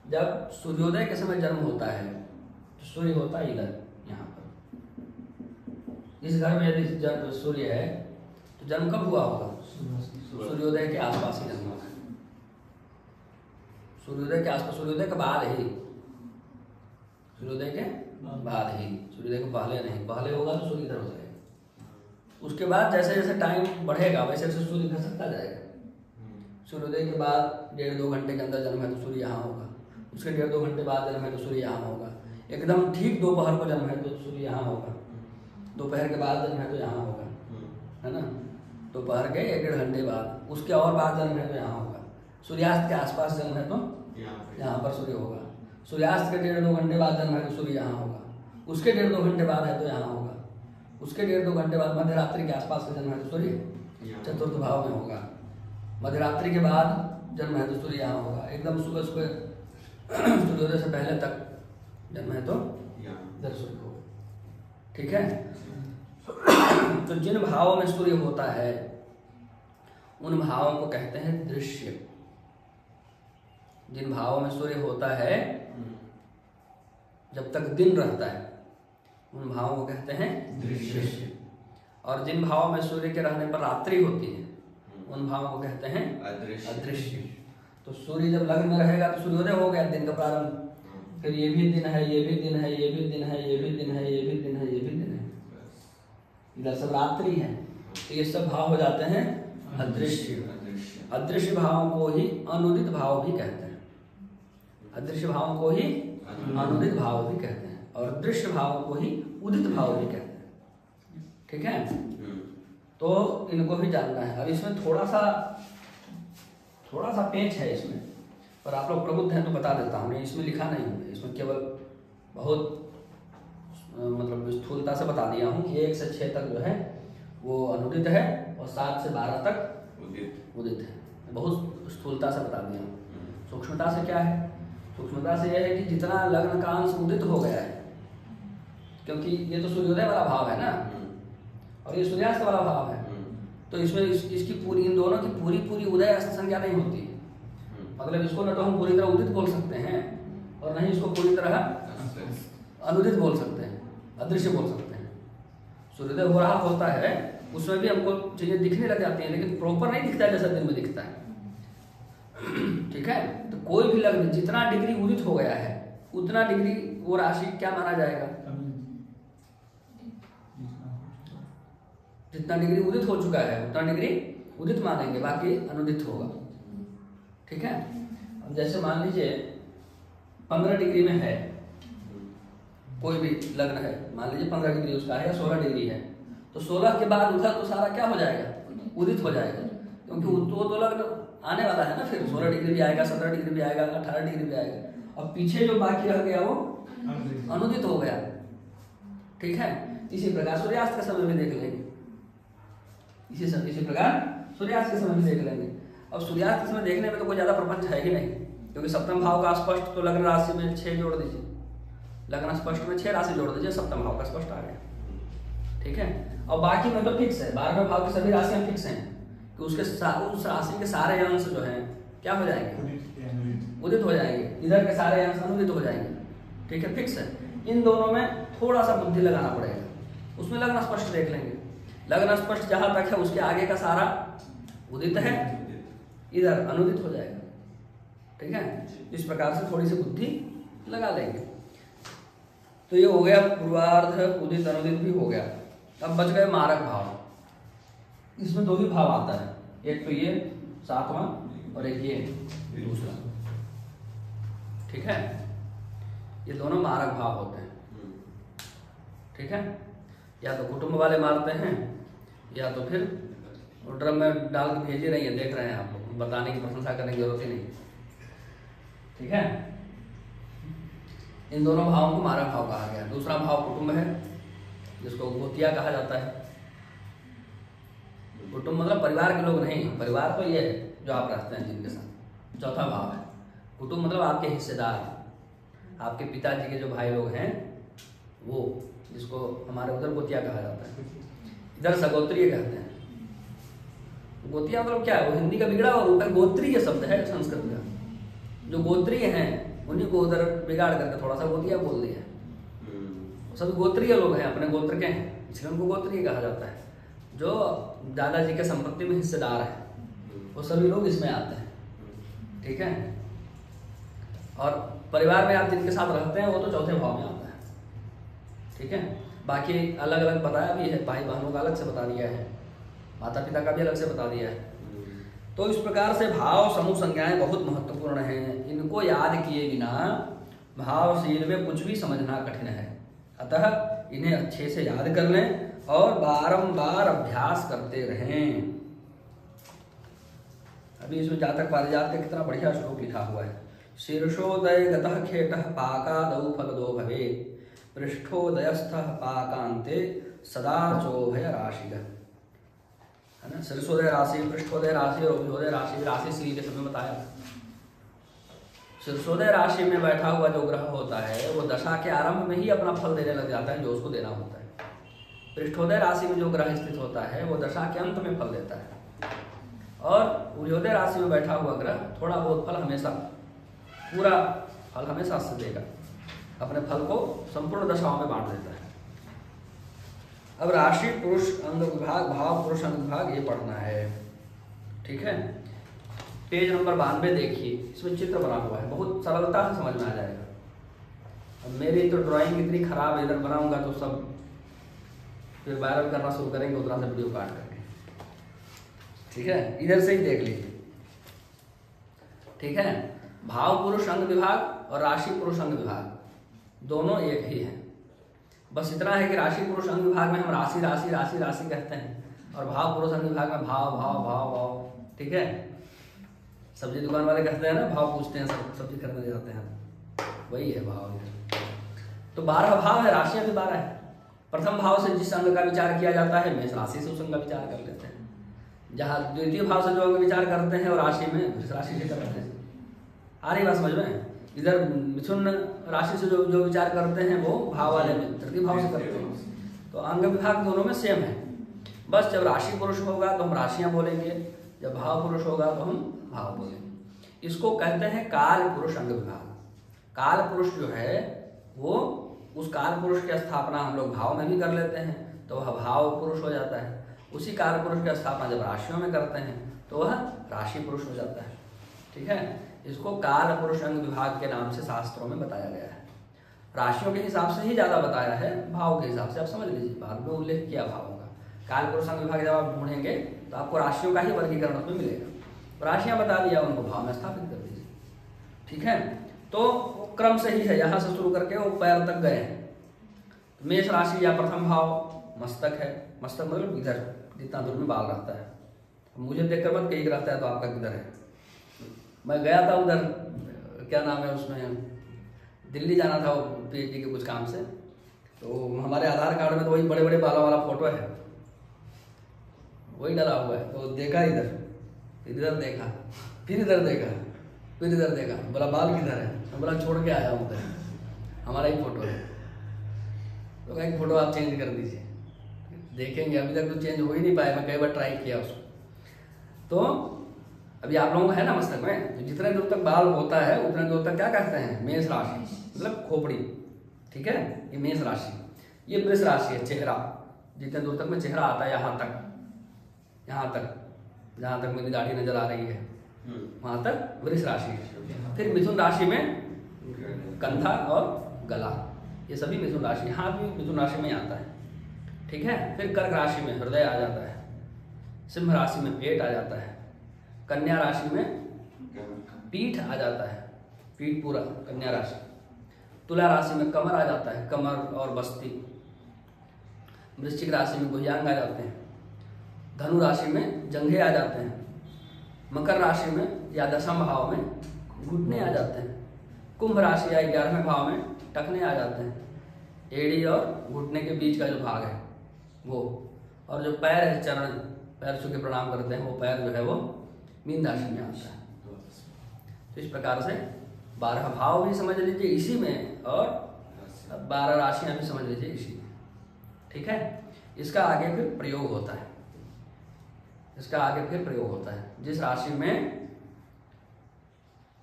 जब सूर्योदय के समय जन्म होता है तो सूर्य होता है इधर, यहाँ पर। इस घर में यदि सूर्य है तो जन्म कब हुआ होगा? सूर्योदय के आसपास ही जन्म होगा। सूर्योदय के आसपास, सूर्योदय के बाद ही, सूर्योदय के बाद ही, सूर्योदय के पहले नहीं। पहले होगा तो सूर्य इधर हो जाएगा। उसके बाद जैसे जैसे टाइम बढ़ेगा वैसे वैसे सूर्य घसकता जाएगा। सूर्योदय के बाद 1.5-2 घंटे के अंदर जन्म है तो सूर्य यहाँ होगा। उसके 1.5-2 घंटे बाद जन्म है तो सूर्य यहाँ होगा। एकदम ठीक दोपहर को जन्म है तो सूर्य यहाँ होगा। दोपहर के बाद जन्म है तो यहाँ होगा, है ना। दोपहर के 1-1.5 घंटे बाद, उसके और बाद जन्म है तो यहाँ होगा। सूर्यास्त के आसपास जन्म है तो यहाँ पर सूर्य होगा। सूर्यास्त के 1.5-2 घंटे बाद जन्म है तो सूर्य यहाँ होगा। उसके 1.5-2 घंटे बाद है तो यहाँ होगा। उसके 1.5-2 घंटे बाद मध्यरात्रि के आसपास का जन्म है तो सूर्य चतुर्थ भाव में होगा। मध्यरात्रि के बाद जन्म है तो सूर्य यहाँ होगा। एकदम सुबह सुबह सूर्योदय से पहले तक जन्म है तो इधर सूर्य होगा, ठीक है। तो जिन भावों में सूर्य होता है उन भावों को कहते हैं दृश्य। जिन भावों में सूर्य होता है जब तक दिन रहता है उन भावों को कहते हैं दृश्य। और जिन भावों में सूर्य के रहने पर रात्रि होती है उन भावों को कहते हैं अदृश्य। तो सूर्य जब लग्न में रहेगा तो सूर्योदय हो गया, दिन का प्रारंभ। फिर ये भी दिन है, ये भी दिन है, ये भी दिन है, ये भी दिन है, ये भी दिन है, ये भी दिन है, इधर सब रात्रि है। तो ये सब भाव हो जाते हैं अदृश्य। अदृश्य भावों को ही अनुदित भाव भी कहते हैं। अदृश्य भावों को ही अनुदित भाव भी कहते हैं और दृश्य भावों को ही उदित भाव भी कहते हैं, ठीक है। तो इनको भी जानना है। अब इसमें थोड़ा सा पेच है इसमें, पर आप लोग प्रबुद्ध हैं तो बता देता हूँ। इसमें लिखा नहीं है, इसमें केवल बहुत मतलब स्थूलता से बता दिया हूँ कि 1 से 6 तक जो है वो अनुदित है और 7 से 12 तक उदित है। बहुत स्थूलता से बता दिया। सूक्ष्मता से क्या है? सूक्ष्मता से यह है कि जितना लग्न का अंश उदित हो गया है, क्योंकि ये तो सूर्योदय वाला भाव है ना, और ये सूर्यास्त वाला भाव है, तो इसमें इसकी पूरी, इन दोनों की पूरी पूरी उदय अस्त संज्ञा नहीं होती। मतलब इसको न तो हम पूरी तरह उदित बोल सकते हैं और नहीं इसको पूरी तरह अनुदित बोल सकते हैं, अदृश्य बोल सकते हैं। सूर्योदय हो रहा होता है, उसमें भी हमको चीजें दिखने लग जाती हैं, लेकिन प्रॉपर नहीं दिखता है जैसा दिन में दिखता है। ठीक है, तो कोई भी लग्न जितना डिग्री उदित हो गया है उतना डिग्री वो राशि क्या माना जाएगा? जितना डिग्री उदित हो चुका है उतना डिग्री उदित मानेंगे, बाकी अनुदित होगा। ठीक है, अब जैसे मान लीजिए 15 डिग्री में है कोई भी लग्न है, मान लीजिए 15 डिग्री उसका है या 16 डिग्री है, तो 16 के बाद उधर तो सारा क्या हो जाएगा? उदित हो जाएगा, क्योंकि वो तो लग्न आने वाला है ना, फिर 16 डिग्री भी आएगा, 17 डिग्री भी आएगा, 18 डिग्री भी आएगा, और पीछे जो बाकी रह गया वो अनुदित हो गया। ठीक है, इसी प्रकार सूर्यास्त का समय भी देख लेंगे, इसी प्रकार सूर्यास्त के समय भी देख लेंगे। अब सूर्यास्त के समय देखने में तो कोई ज्यादा प्रपंच है ही नहीं, क्योंकि सप्तम भाव का स्पष्ट तो लग्न राशि में 6 जोड़ दीजिए, लग्न स्पष्ट में 6 राशि जोड़ दीजिए, सप्तम भाव का स्पष्ट आ गया। ठीक है, और बाकी में तो फिक्स है, 12वें भाव की सभी राशियां फिक्स हैं कि उसके उस राशि के सारे अंश जो हैं क्या हो जाएंगे? उदित हो जाएंगे, इधर के सारे अंश अनुदित हो जाएंगे। ठीक है, फिक्स है। इन दोनों में थोड़ा सा बुद्धि लगाना पड़ेगा, उसमें लग्न स्पष्ट देख लेंगे। लग्न स्पष्ट जहां तक है उसके आगे का सारा उदित है, इधर अनुदित हो जाएगा। ठीक है, इस प्रकार से थोड़ी सी बुद्धि लगा लेंगे। तो ये हो गया पूर्वार्ध, उदित अनुदित भी हो गया। अब बच गए मारक भाव। इसमें 2 ही भाव आता है, एक तो ये 7वां और एक ये दूसरा। ठीक है, ये दोनों मारक भाव होते हैं। ठीक है, या तो कुटुंब वाले मारते हैं या तो फिर ड्रम में डाल के भेज ही रही है, देख रहे हैं आप लोग, बताने की प्रशंसा करने की जरूरत ही नहीं। ठीक है, इन दोनों भावों को मारक भाव कहा गया। दूसरा भाव कुटुंब है, जिसको गोतिया कहा जाता है। कुटुंब मतलब परिवार के लोग नहीं, परिवार तो ये है जो आप रहते हैं जिनके साथ। चौथा भाव है कुटुंब मतलब आपके हिस्सेदार, आपके पिताजी के जो भाई लोग हैं वो, जिसको हमारे उधर गोतिया कहा जाता है, इधर सगोत्रीय कहते हैं। गोतिया मतलब क्या है? वो हिंदी का बिगड़ा और उनका गोत्रीय शब्द है संस्कृत का। जो गोत्रीय हैं उन्हीं को उधर बिगाड़ करके थोड़ा सा गोतिया बोल दिया। सब गोत्रीय लोग हैं, अपने गोत्र के हैं, इसलिए उनको गोत्रीय कहा जाता है। जो दादाजी के संपत्ति में हिस्सेदार है वो सभी लोग इसमें आते हैं। ठीक है, और परिवार में आप जिनके साथ रहते हैं वो तो चौथे भाव में आता है। ठीक है, बाकी अलग अलग बताया भी है, भाई बहनों का अलग से बता दिया है, माता पिता का भी अलग से बता दिया है। तो इस प्रकार से भाव समूह संज्ञाएं बहुत महत्वपूर्ण हैं। इनको याद किए बिना भावशील में कुछ भी समझना कठिन है। अतः इन्हें अच्छे से याद कर लें और बारंबार अभ्यास करते रहें। अभी इसमें जातक पारिजात का कितना बढ़िया श्लोक लिखा हुआ है। शीर्षोदय गतः खेटः पाकादौ फलदो भवेत्, पृष्ठोदयस्थः पाकान्ते सदा चोभय राशिगः। है ना, शीर्षोदय राशि, पृष्ठोदय राशि और अभ्योदय राशि, राशि शील के समय बताया। शीर्षोदय राशि में बैठा हुआ जो ग्रह होता है वो दशा के आरंभ में ही अपना फल देने लग जाता है जो उसको देना होता है। पृष्ठोदय राशि में जो ग्रह स्थित होता है वो दशा के अंत में फल देता है, और उभयोदय राशि में बैठा हुआ ग्रह थोड़ा बहुत फल हमेशा, पूरा फल हमेशा से देगा, अपने फल को संपूर्ण दशाओं में बांट देता है। अब राशि पुरुष अंग विभाग, भाव पुरुष अंग विभाग ये पढ़ना है। ठीक है, पेज नंबर 92 देखिए, इसमें चित्र बना हुआ है, बहुत सरलता से समझ में आ जाएगा। अब मेरी तो ड्राइंग इतनी खराब है, इधर बनाऊंगा तो सब फिर वायरल करना शुरू करेंगे उतना से वीडियो काट करके। ठीक है, इधर से ही देख लीजिए। ठीक है, भाव पुरुष अंग विभाग और राशि पुरुष अंग विभाग दोनों एक ही है। बस इतना है कि राशि पुरुष अंग विभाग में हम राशि राशि राशि राशि कहते हैं, और भाव पुरुष अंग विभाग में भाव भाव भाव भाव। ठीक है, सब्जी दुकान वाले कहते हैं ना, भाव पूछते हैं, सब सब्जी खरीदने जाते हैं, वही है भाव। तो 12 भाव है, राशियां भी 12 है। प्रथम भाव से जिस अंग का विचार किया जाता है मेष राशि से उस अंग का विचार कर लेते हैं। जहाँ द्वितीय भाव से जो अंग विचार करते हैं और राशि में वृष राशि से करते हैं। आ रही बात समझ में? इधर मिथुन राशि से जो विचार करते हैं वो भाव वाले में तृतीय भाव से करते हैं। तो अंग विभाग दोनों में सेम है, बस जब राशि पुरुष होगा तो हम राशियां बोलेंगे, जब भाव पुरुष होगा तो हम भाव बोलेंगे। इसको कहते हैं काल पुरुष अंग विभाग। काल पुरुष जो है वो उस काल पुरुष की स्थापना हम लोग भाव में भी कर लेते हैं तो वह भाव पुरुष हो जाता है। उसी काल पुरुष की स्थापना जब राशियों में करते हैं तो वह राशि पुरुष हो जाता है। ठीक है, इसको काल पुरुष अंग विभाग के नाम से शास्त्रों में बताया गया है। राशियों के हिसाब से ही ज्यादा बताया है, भाव के हिसाब से आप समझ लीजिए, बाद में उल्लेख किया भावों का। काल पुरुष अंग विभाग जब आप ढूंढेंगे तो आपको राशियों का ही वर्गीकरण उसमें मिलेगा। राशियां बता दिया, उनको भाव में स्थापित कर दीजिए। ठीक है, तो क्रम से ही है, यहाँ से शुरू करके वो पैर तक गए हैं। मेष राशि या प्रथम भाव मस्तक है। मस्तक मतलब इधर जितना दूर में बाल रहता है। मुझे देखकर मत कहीं रहता है तो आपका किधर है। मैं गया था उधर, क्या नाम है उसमें, दिल्ली जाना था पीएचडी के कुछ काम से, तो हमारे आधार कार्ड में तो वही बड़े बड़े बालों वाला फोटो है, वही डला हुआ है। तो देखा इधर, फिर इधर देखा, फिर इधर देखा, फिर इधर देखा, बोला बाल किधर है? मैं बोला छोड़ के आया हूँ उधर, हमारा ही फोटो है। तो कहा एक फोटो आप चेंज कर दीजिए, देखेंगे। अभी तक तो चेंज हो ही नहीं पाया, मैं कई बार ट्राई किया उसको। तो अभी आप लोगों को है ना मस्तक में, तो जितने दूर तक बाल होता है उतने दूर तक क्या कहते हैं? मेष राशि, मतलब खोपड़ी। ठीक है, ये मेष राशि। ये वृष राशि है, चेहरा। जितने दूर तक में चेहरा आता है यहाँ तक, जहाँ तक मेरी दाढ़ी नजर आ रही है वहां तक वृष राशि है। फिर मिथुन राशि में कंधा और गला, ये सभी मिथुन राशि, यहाँ भी मिथुन राशि में आता है। ठीक है, फिर कर्क राशि में हृदय आ जाता है, सिंह राशि में पेट आ जाता है, कन्या राशि में पीठ आ जाता है, पीठ पूरा कन्या राशि। तुला राशि में कमर आ जाता है, कमर और बस्ती। वृश्चिक राशि में भुजंग आ जाते हैं। धनु राशि में जंघे आ जाते हैं। मकर राशि में या 10वें भाव में घुटने आ जाते हैं। कुंभ राशि या 11वें भाव में टखने आ जाते हैं। एड़ी और घुटने के बीच का जो भाग है वो, और जो पैर है, चरण, पैर छू के प्रणाम करते हैं, वो पैर जो है वो मीन राशि में आता है। तो इस प्रकार से 12 भाव भी समझ लीजिए इसी में, और 12 राशियां भी समझ लीजिए इसी में। ठीक है, इसका आगे फिर प्रयोग होता है, जिस राशि में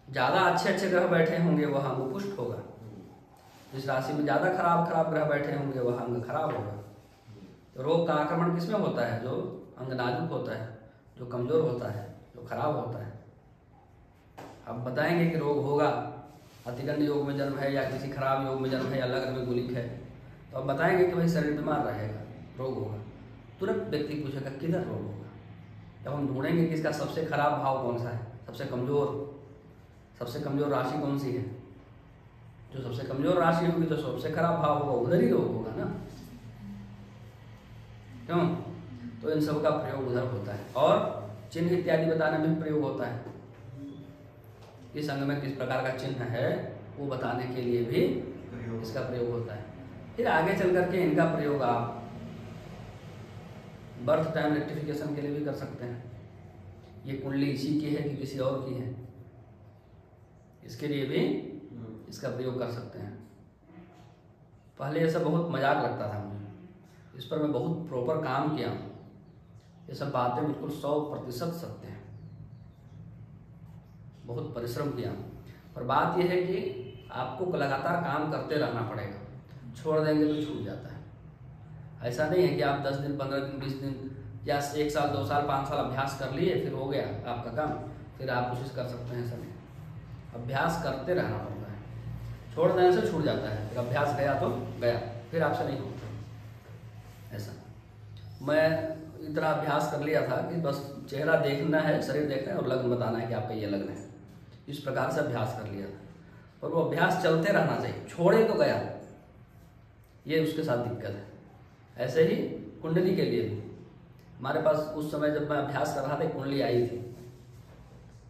ज्यादा अच्छे ग्रह बैठे होंगे वह अंग पुष्ट होगा, जिस राशि में ज्यादा खराब ग्रह बैठे होंगे वह अंग खराब होगा। तो रोग का आक्रमण किसमें होता है? जो अंग नाजुक होता है, जो कमजोर होता है, जो खराब होता है। अब बताएंगे कि रोग होगा, अतिगंड योग में जन्म है या किसी खराब योग में जन्म है या लग्न में गुलिक है, तो अब बताएंगे कि भाई शरीर बीमार रहेगा, रोग होगा। तुरंत व्यक्ति पूछेगा किधर रोग होगा। जब हम ढूंढेंगे कि इसका सबसे खराब भाव कौन सा है, सबसे कमजोर राशि कौन सी है, जो सबसे कमजोर राशि होगी तो सबसे खराब भाव होगा, उधर ही रोग होगा ना, क्यों? तो इन सब का प्रयोग उधर होता है। और चिन्ह इत्यादि बताने में प्रयोग होता है। इस अंग में किस प्रकार का चिन्ह है वो बताने के लिए भी इसका प्रयोग होता है। फिर आगे चल करके इनका प्रयोग आप बर्थ टाइम रेक्टिफिकेशन के लिए भी कर सकते हैं। ये कुंडली इसी की है कि किसी और की है, इसके लिए भी इसका प्रयोग कर सकते हैं। पहले ये सब बहुत मजाक लगता था मुझे, इस पर मैं बहुत प्रॉपर काम किया हूँ। ये सब बातें बिल्कुल 100% सत्य हैं, बहुत परिश्रम किया हूँ। पर बात यह है कि आपको लगातार काम करते रहना पड़ेगा, छोड़ देंगे तो छूट जाता है। ऐसा नहीं है कि आप 10 दिन, 15 दिन, 20 दिन या 1 साल, 2 साल, 5 साल अभ्यास कर लिए फिर हो गया आपका काम, फिर आप कोशिश कर सकते हैं। ऐसा नहीं, अभ्यास करते रहना पड़ता है। छोड़ देने से छूट जाता है, फिर अभ्यास गया तो गया, फिर आपसे नहीं होता। ऐसा मैं इतना अभ्यास कर लिया था कि बस चेहरा देखना है, शरीर देखना है और लग्न बताना है कि आपका ये लग्न है। इस प्रकार से अभ्यास कर लिया था, पर वो अभ्यास चलते रहना चाहिए, छोड़े तो गया, ये उसके साथ दिक्कत है। ऐसे ही कुंडली के लिए भी हमारे पास उस समय जब मैं अभ्यास कर रहा था कुंडली आई थी,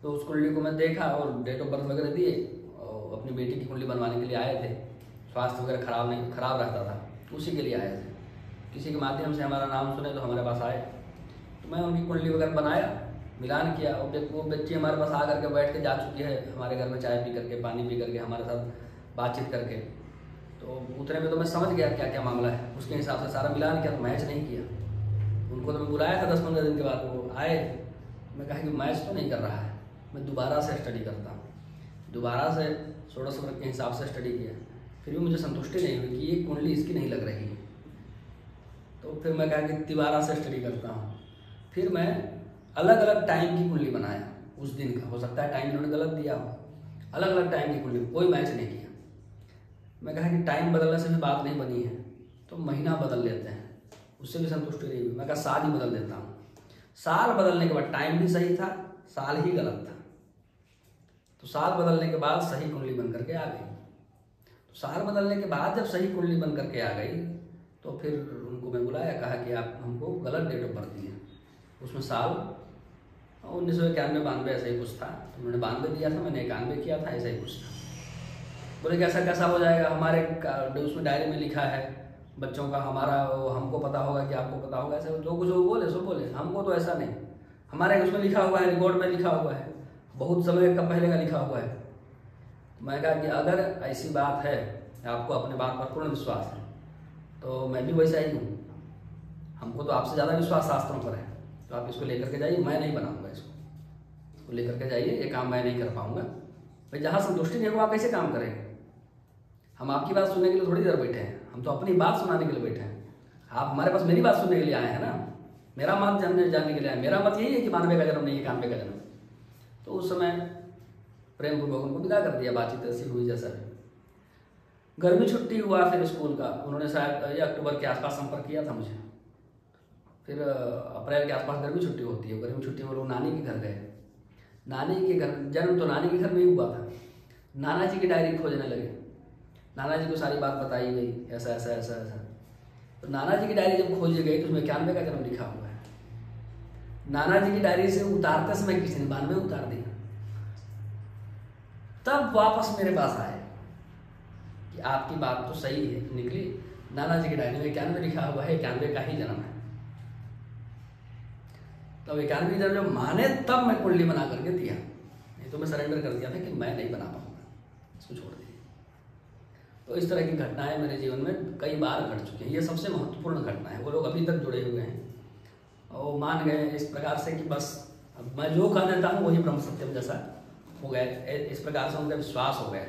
तो उस कुंडली को मैं देखा और डेट ऑफ बर्थ वगैरह दिए और अपनी बेटी की कुंडली बनवाने के लिए आए थे। स्वास्थ्य वगैरह खराब रहता था, उसी के लिए आए थे। किसी के माध्यम से हमारा नाम सुने तो हमारे पास आए, तो मैं उनकी कुंडली वगैरह बनाया, मिलान किया। और वो बच्ची हमारे पास आ करके बैठ के जा चुकी है हमारे घर में, चाय पी करके, पानी पी करके, हमारे साथ बातचीत करके। तो उतने में तो मैं समझ गया क्या क्या मामला है, उसके हिसाब से सारा मिलान किया। तो मैच नहीं किया, उनको तो मैं बुलाया था 10-15 दिन के बाद, वो आए। मैं कहा कि मैच तो नहीं कर रहा है, मैं दोबारा से स्टडी करता हूँ। दोबारा से षोडश वर्ग के हिसाब से स्टडी किया, फिर भी मुझे संतुष्टि नहीं हुई कि ये कुंडली इसकी नहीं लग रही है। तो फिर मैं कहा कि दोबारा से स्टडी करता हूँ। फिर मैं अलग अलग टाइम की कुंडली बनाया उस दिन का, हो सकता है टाइम इन्होंने गलत दिया हो, अलग अलग टाइम की कुंडली, कोई मैच नहीं किया। मैं कहा कि टाइम बदलने से भी बात नहीं बनी है तो महीना बदल लेते हैं, उससे भी संतुष्टि नहीं हुई। मैं कहा साल ही बदल देता हूँ। साल बदलने के बाद टाइम भी सही था, साल ही गलत था। तो साल बदलने के बाद सही कुंडली बन करके आ गई। तो साल बदलने के बाद जब सही कुंडली बन करके आ गई तो फिर उनको मैं बुलाया, कहा कि आप हमको गलत डेट ऑफ बर्थ दिए, उसमें साल 1991-92 ऐसा ही कुछ था। तो उन्होंने 92 दिया था, मैंने 91 किया था, ऐसा ही कुछ था। बोले कैसा कैसा हो जाएगा, हमारे उसमें डायरी में लिखा है बच्चों का, हमारा हमको पता होगा कि आपको पता होगा, ऐसा जो कुछ वो बोले सो बोले, हमको तो ऐसा नहीं, हमारे उसमें लिखा हुआ है, रिकॉर्ड में लिखा हुआ है, बहुत समय का पहले का लिखा हुआ है। मैं कहा कि अगर ऐसी बात है, आपको अपने बात पर पूर्ण विश्वास है, तो मैं भी वैसा ही हूँ, हमको तो आपसे ज़्यादा विश्वास शास्त्रों पर है, तो आप इसको लेकर के जाइए, मैं नहीं बनाऊंगा इसको लेकर के जाइए, ये काम मैं नहीं कर पाऊंगा। भाई जहाँ संतुष्टि नहीं होगा आप कैसे काम करेंगे? हम आपकी बात सुनने के लिए थोड़ी देर बैठे हैं, हम तो अपनी बात सुनाने के लिए बैठे हैं। आप हमारे पास मेरी बात सुनने के लिए आए हैं ना, मेरा मत जानने के लिए आए। मेरा मत यही है कि 92 का जन्म नहीं है, 91 का जन्म। तो उस समय प्रेम पूर्वक उनको विदा कर दिया, बातचीत ऐसी हुई जैसा भी। गर्मी छुट्टी हुआ फिर स्कूल का, उन्होंने शायद अक्टूबर के आसपास संपर्क किया था मुझे। फिर अप्रैल के आसपास गर्मी छुट्टी होती है, गर्मी छुट्टी में लोग नानी के घर गए। नानी के घर, जन्म तो नानी के घर में ही हुआ था। नाना जी की डायरी खोजने लगे, नाना जी को सारी बात बताई गई, ऐसा ऐसा ऐसा ऐसा। तो नाना जी की डायरी जब खोजी गई तो उसमें 91 का जन्म लिखा हुआ है। नाना जी की डायरी से उतारते समय किसी ने 92 उतार दिया। तब वापस मेरे पास आए कि आपकी बात तो सही है निकली, नाना जी की डायरी में 91 लिखा हुआ है, 91 का ही जन्म है। तब 91 जन्म जब माने तब मैं कुंडली बना करके दिया, नहीं तो मैं सरेंडर कर दिया था कि मैं नहीं बना पाऊंगा, इसको छोड़ दिया। तो इस तरह की घटनाएं मेरे जीवन में कई बार घट चुकी हैं। ये सबसे महत्वपूर्ण घटना है, वो लोग अभी तक जुड़े हुए हैं और मान गए इस प्रकार से कि बस अब मैं जो कह देता हूँ वही ब्रह्म सत्यम जैसा हो गया, इस प्रकार से उनका विश्वास हो गया।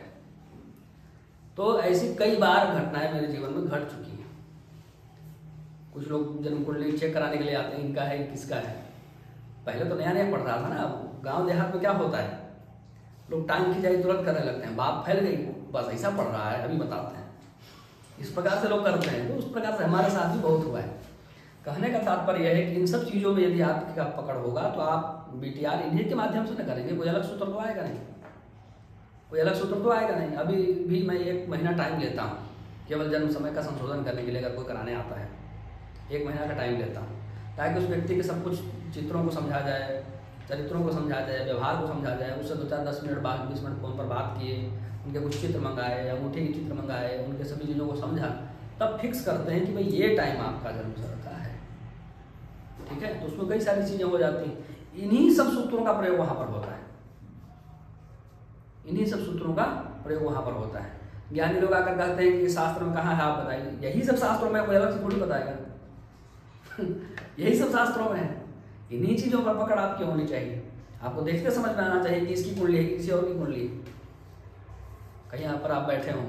तो ऐसी कई बार घटनाएं मेरे जीवन में घट चुकी हैं। कुछ लोग जन्म कुंडली चेक कराने के लिए आते हैं, इनका है किसका है। पहले तो नया नया पढ़ रहा था ना, गांव देहात में क्या होता है, लोग टांग खिंचाई तुरंत करने लगते हैं, बात फैल गई, बस ऐसा पढ़ रहा है अभी बताते हैं, इस प्रकार से लोग करते हैं। तो उस प्रकार से हमारे साथ भी बहुत हुआ है। कहने का तात्पर्य यह है कि इन सब चीज़ों में यदि आपका पकड़ होगा तो आप BTR इन्हीं के माध्यम से न करेंगे, कोई अलग सूत्र तो आएगा नहीं, कोई अलग सूत्र तो आएगा नहीं। अभी भी मैं 1 महीना टाइम लेता हूँ केवल जन्म समय का संशोधन करने के लिए, अगर कोई कराने आता है 1 महीना का टाइम लेता हूँ, ताकि उस व्यक्ति के सब कुछ चित्रों को समझा जाए, चरित्रों को समझा जाए, व्यवहार को समझा जाए। उससे 2-4-10 मिनट बाद 20 मिनट फ़ोन पर बात किए, उनके कुछ चित्र मंगाए, अंगूठे के चित्र मंगाए, उनके सभी चीज़ों को समझा, तब फिक्स करते हैं कि भाई ये टाइम आपका जन्म समय का है, ठीक है। तो उसमें कई सारी चीज़ें हो जाती हैं। इन्हीं सब सूत्रों का प्रयोग वहाँ पर होता है, इन्हीं सब सूत्रों का प्रयोग वहाँ पर होता है। ज्ञानी लोग आकर कहते हैं कि शास्त्र में कहाँ है आप बताइए, यही सब शास्त्रों में, कोई अलग से थोड़ी बताएगा यही सब शास्त्रों में है। इन्हीं चीज़ों पर पकड़ आपकी होनी चाहिए, आपको देखते समझ में आना चाहिए कि इसकी कुंडली है, किसी और की कुंडली है। कहीं यहाँ पर आप बैठे हों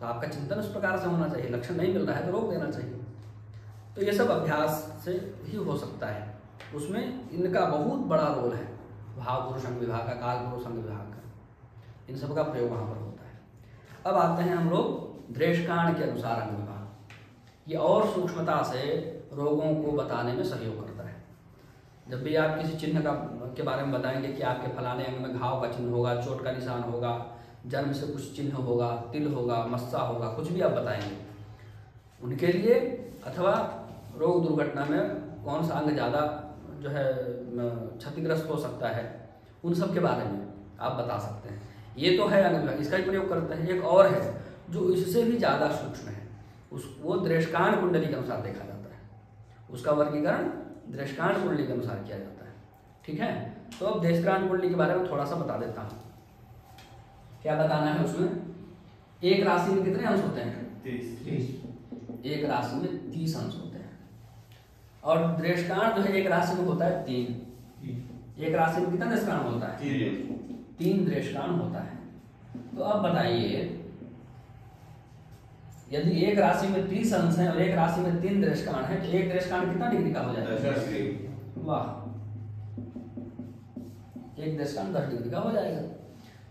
तो आपका चिंतन उस प्रकार से होना चाहिए, लक्षण नहीं मिल रहा है तो रोक देना चाहिए। तो ये सब अभ्यास से ही हो सकता है, उसमें इनका बहुत बड़ा रोल है, भाव पुरुष अंग विभाग का, काल पुरुष अंग विभाग का, इन सब का प्रयोग वहाँ पर होता है। अब आते हैं हम लोग दृष्टांत के अनुसार अंग विभाग। ये और सूक्ष्मता से रोगों को बताने में सहयोग करता है। जब भी आप किसी चिन्ह के बारे में बताएंगे कि आपके फलाने अंग में घाव का चिन्ह होगा, चोट का निशान होगा, जन्म से कुछ चिन्ह होगा, तिल होगा, मस्सा होगा, कुछ भी आप बताएंगे उनके लिए, अथवा रोग दुर्घटना में कौन सा अंग ज़्यादा जो है क्षतिग्रस्त हो सकता है, उन सब के बारे में आप बता सकते हैं। ये तो है अंग विभाग, इसका ही प्रयोग करते हैं। एक और है जो इससे भी ज़्यादा सूक्ष्म है, वो दृष्टांत कुंडली के अनुसार देखा जाता है। उसका वर्गीकरण देशकांड कुंडली के अनुसार किया जाता है। ठीक है, तो अब देशकांड कुंडली के बारे में थोड़ा सा बता देता हूँ। क्या बताना है उसमें? एक राशि में कितने अंश होते हैं? 30। एक राशि में 30 अंश होते हैं। और देशकांड जो है एक राशि में होता है 3। एक राशि में कितना देशकांड होता है? 3 देशकांड होता है। तो अब बताइए, यदि एक राशि में 30 अंश है और एक राशि में 3 देशकांड है तो एक देशकांड कितना डिग्री का हो जाएगा? 10 डिग्री। वाह, एक देशकांड 10 डिग्री का हो जाएगा।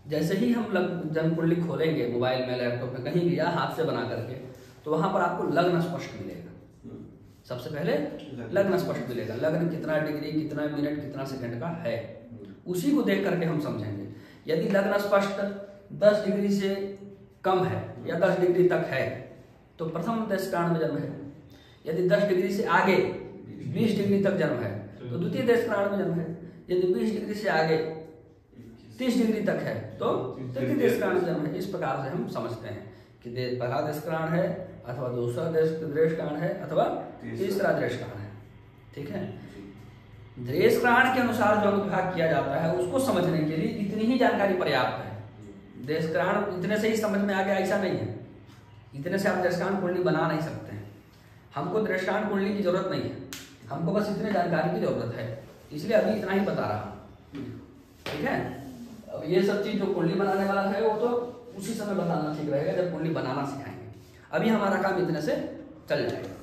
जैसे ही हम जन्म कुंडली खोलेंगे मोबाइल में, लैपटॉप में, कहीं भी, या हाथ से बना करके, तो वहां पर आपको लग्न स्पष्ट मिलेगा। सबसे पहले लग्न स्पष्ट मिलेगा, लग्न कितना डिग्री, कितना मिनट, कितना सेकंड का है, उसी को देख करके हम समझेंगे। यदि लग्न स्पष्ट 10 डिग्री से कम है या 10 डिग्री तक है तो प्रथम देशकांड में जन्म है। यदि 10 डिग्री से आगे 20 डिग्री तक जन्म है तो द्वितीय देशकांड में जन्म है। यदि 20 डिग्री से आगे 30 डिग्री तक है तो तृतीय देशकांड में जन्म है। इस प्रकार से हम समझते हैं कि पहला देशकांड है अथवा दूसरा देशकांड है अथवा तीसरा देशकांड है। ठीक है, देशकांड के अनुसार जो विभाग किया जाता है उसको समझने के लिए इतनी ही जानकारी पर्याप्त है। देशकांड इतने से ही समझ में आ गया ऐसा नहीं है, इतने से आप देशकांड कुंडली बना नहीं सकते हैं। हमको देशकांड कुंडली की जरूरत नहीं है, हमको बस इतने जानकारी की जरूरत है, इसलिए अभी इतना ही बता रहा हूँ। ठीक है, अब ये सब चीज जो कुंडली बनाने वाला है वो तो उसी समय बताना ठीक रहेगा जब कुंडली बनाना सिखाएंगे। अभी हमारा काम इतने से चल जाएगा।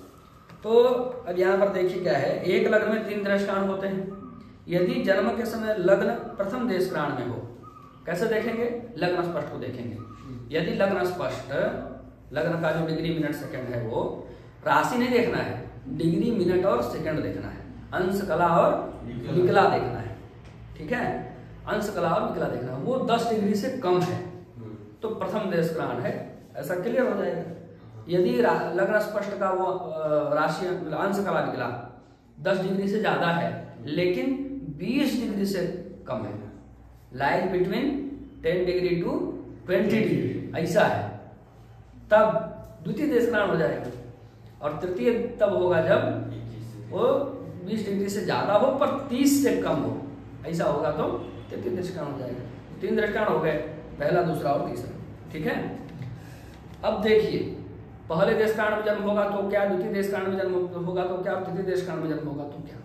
तो अब यहाँ पर देखिए क्या है, एक लग्न में 3 देशकांड होते हैं। यदि जन्म के समय लग्न प्रथम देशकांड में हो, कैसे देखेंगे? लग्न स्पष्ट को देखेंगे। यदि लग्न स्पष्ट, लग्न का जो डिग्री मिनट सेकंड है वो राशि नहीं देखना है, डिग्री मिनट और सेकंड देखना है, अंश कला और विकला देखना है। ठीक है, अंश कला और विकला देखना है। वो 10 डिग्री से कम है तो प्रथम देशकांड है, ऐसा क्लियर हो जाएगा। यदि लग्न स्पष्ट का वो राशि अंश कला विकला 10 डिग्री से ज्यादा है लेकिन 20 डिग्री से कम है, line between 10 degree to 20 degree ऐसा है, तब द्वितीय देशकांड हो जाएगा। और तृतीय तब होगा जब वो 20 डिग्री से ज्यादा हो पर 30 से कम हो, ऐसा होगा तो तृतीय देशकांड हो जाएगा। 3 देशकांड हो गए, पहला, दूसरा और तीसरा। ठीक है, अब देखिए, पहले देशकांड में जन्म होगा तो क्या, द्वितीय देशकांड में जन्म होगा तो क्या, तृतीय देशकांड में जन्म होगा तो क्या।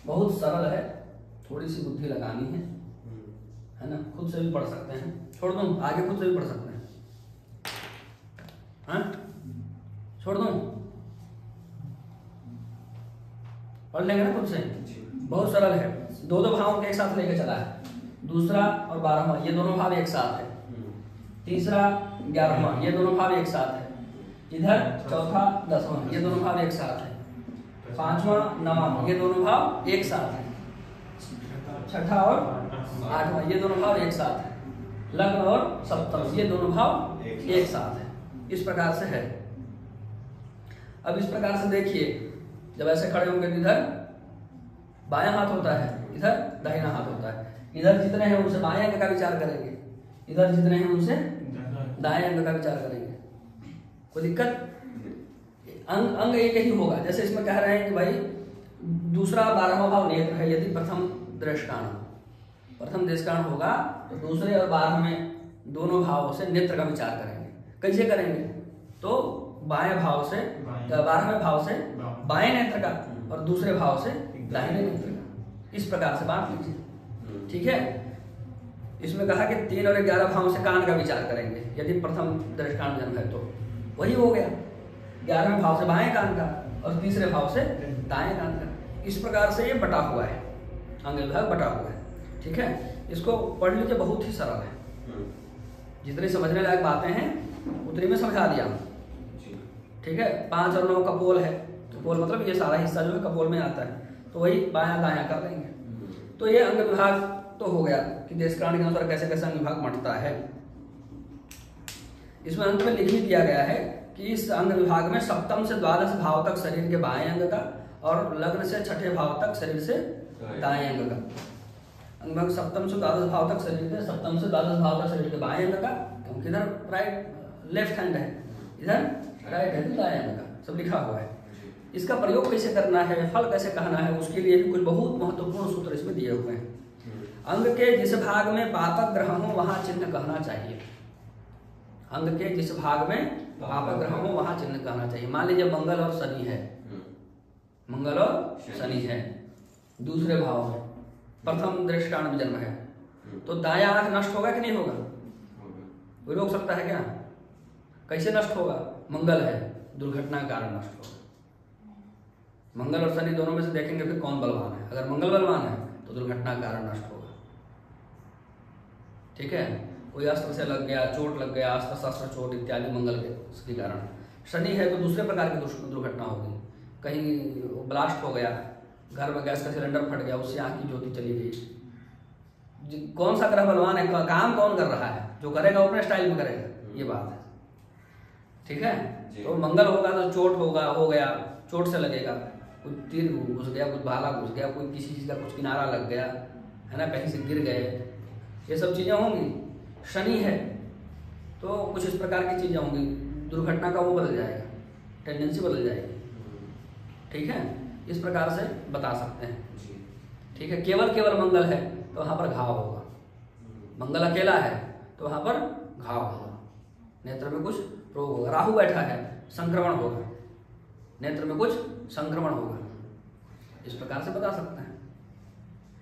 बहुत सरल है, थोड़ी सी बुद्धि लगानी है ना। खुद से भी पढ़ सकते हैं, छोड़ दूं आगे, खुद से भी पढ़ सकते हैं। हाँ, छोड़ दूं, पढ़ लेंगे ना खुद से। बहुत सरल है, 2 भावों के एक साथ लेके चला है। दूसरा और 12वां ये दोनों भाव एक साथ है। तीसरा 11वां ये दोनों भाव एक साथ है। इधर चौथा 10वां ये दोनों भाव एक साथ है। 5वां 9वां ये दोनों भाव एक साथ है। 6ठा और 8वां ये दोनों भाव एक साथ है। लग्न और सप्तम ये दोनों भाव एक साथ है। इस प्रकार से है। अब इस प्रकार से देखिए, जब ऐसे खड़े होंगे तो इधर बायां हाथ होता है, इधर दाहिना हाथ होता है। इधर जितने हैं उनसे बाएं अंग का विचार करेंगे, इधर जितने हैं उनसे दाएं अंग का विचार करेंगे। कोई दिक्कत? अंग एक ही होगा। जैसे इसमें कह रहे हैं कि भाई दूसरा 12वां भाव नेत्र है। यदि प्रथम देशकांड हो, प्रथम देशकांड होगा तो दूसरे और 12वें में दोनों भावों से नेत्र का विचार करेंगे। कैसे करेंगे? तो बाएं भाव से 12वें भाव से बाएं नेत्र का और दूसरे भाव से दाहिने नेत्र का, इस प्रकार से बांट लीजिए। ठीक है, इसमें कहा कि 3 और 11 भाव से कान का विचार करेंगे। यदि प्रथम देशकांड जन्म है तो वही हो गया, 11वें भाव से बाएं कान का और तीसरे भाव से दाएं कान का। इस प्रकार से ये बटा हुआ है, अंग विभाग बटा हुआ है। ठीक है, इसको पढ़ लीजिए, बहुत ही सरल है। जितनी समझने लायक बातें हैं उतनी में समझा दिया। ठीक है, 5 और 9 कपोल है। कपोल मतलब ये सारा हिस्सा जो है कपोल में आता है, तो वही बायां दायां कर लेंगे। तो ये अंग विभाग तो हो गया कि देशकांड के अनुसार कैसे कैसे अंग विभाग मटता है। इसमें अंत में लिख ही दिया गया है कि इस अंग विभाग में सप्तम से द्वादश भाव तक शरीर के बाएं अंग का और लग्न से 6ठे भाव तक शरीर से दाएं अंग का। अंग विभाग सप्तम से द्वादश भाव तक शरीर के, सप्तम से द्वादश भाव तक शरीर के बाएं अंग का, क्योंकि इधर राइट लेफ्ट हैंड है, इधर राइट हैंड दाएं अंग का, सब लिखा हुआ है। इसका प्रयोग कैसे करना है, फल कैसे कहना है, उसके लिए भी कुछ बहुत महत्वपूर्ण सूत्र इसमें दिए हुए हैं। अंग के जिस भाग में पापक ग्रह हो वहां चिन्ह कहना चाहिए। अंग के जिस भाग में पापक ग्रह हो वहां चिन्ह कहना चाहिए। मान लीजिए मंगल और शनि है, मंगल और शनि है दूसरे भाव में, प्रथम दृष्टान में जन्म है, तो दाया आंख नष्ट होगा कि नहीं होगा? कोई रोक सकता है क्या? कैसे नष्ट होगा? मंगल है, दुर्घटना के कारण नष्ट होगा। मंगल और शनि दोनों में से देखेंगे फिर कौन बलवान है। अगर मंगल बलवान है तो दुर्घटना के कारण नष्ट होगा। ठीक है, कोई अस्त्र से लग गया, चोट लग गया, अस्त्र शस्त्र चोट इत्यादि मंगल के कारण। शनि है तो दूसरे प्रकार की दुर्घटना होगी, कहीं ब्लास्ट हो गया, घर में गैस का सिलेंडर फट गया, उससे आंख की ज्योति चली गई। कौन सा ग्रह बलवान है, काम कौन कर रहा है, जो करेगा अपने स्टाइल में करेगा, ये बात है। ठीक है, तो मंगल होगा तो चोट होगा, हो गया, चोट से लगेगा, कुछ तीर घुस गया, कुछ भाला घुस गया, कोई किसी चीज़ का कुछ किनारा लग गया है ना, कहीं से गिर गए, ये सब चीज़ें होंगी। शनि है तो कुछ इस प्रकार की चीज़ें होंगी, दुर्घटना का वो बदल जाएगा, टेंडेंसी बदल जाएगी। ठीक है, इस प्रकार से बता सकते हैं। ठीक है, केवल मंगल है तो वहाँ पर घाव होगा, मंगल अकेला है तो वहाँ पर घाव होगा, नेत्र में कुछ रोग होगा। राहु बैठा है, संक्रमण होगा, नेत्र में कुछ संक्रमण होगा, इस प्रकार से बता सकते हैं।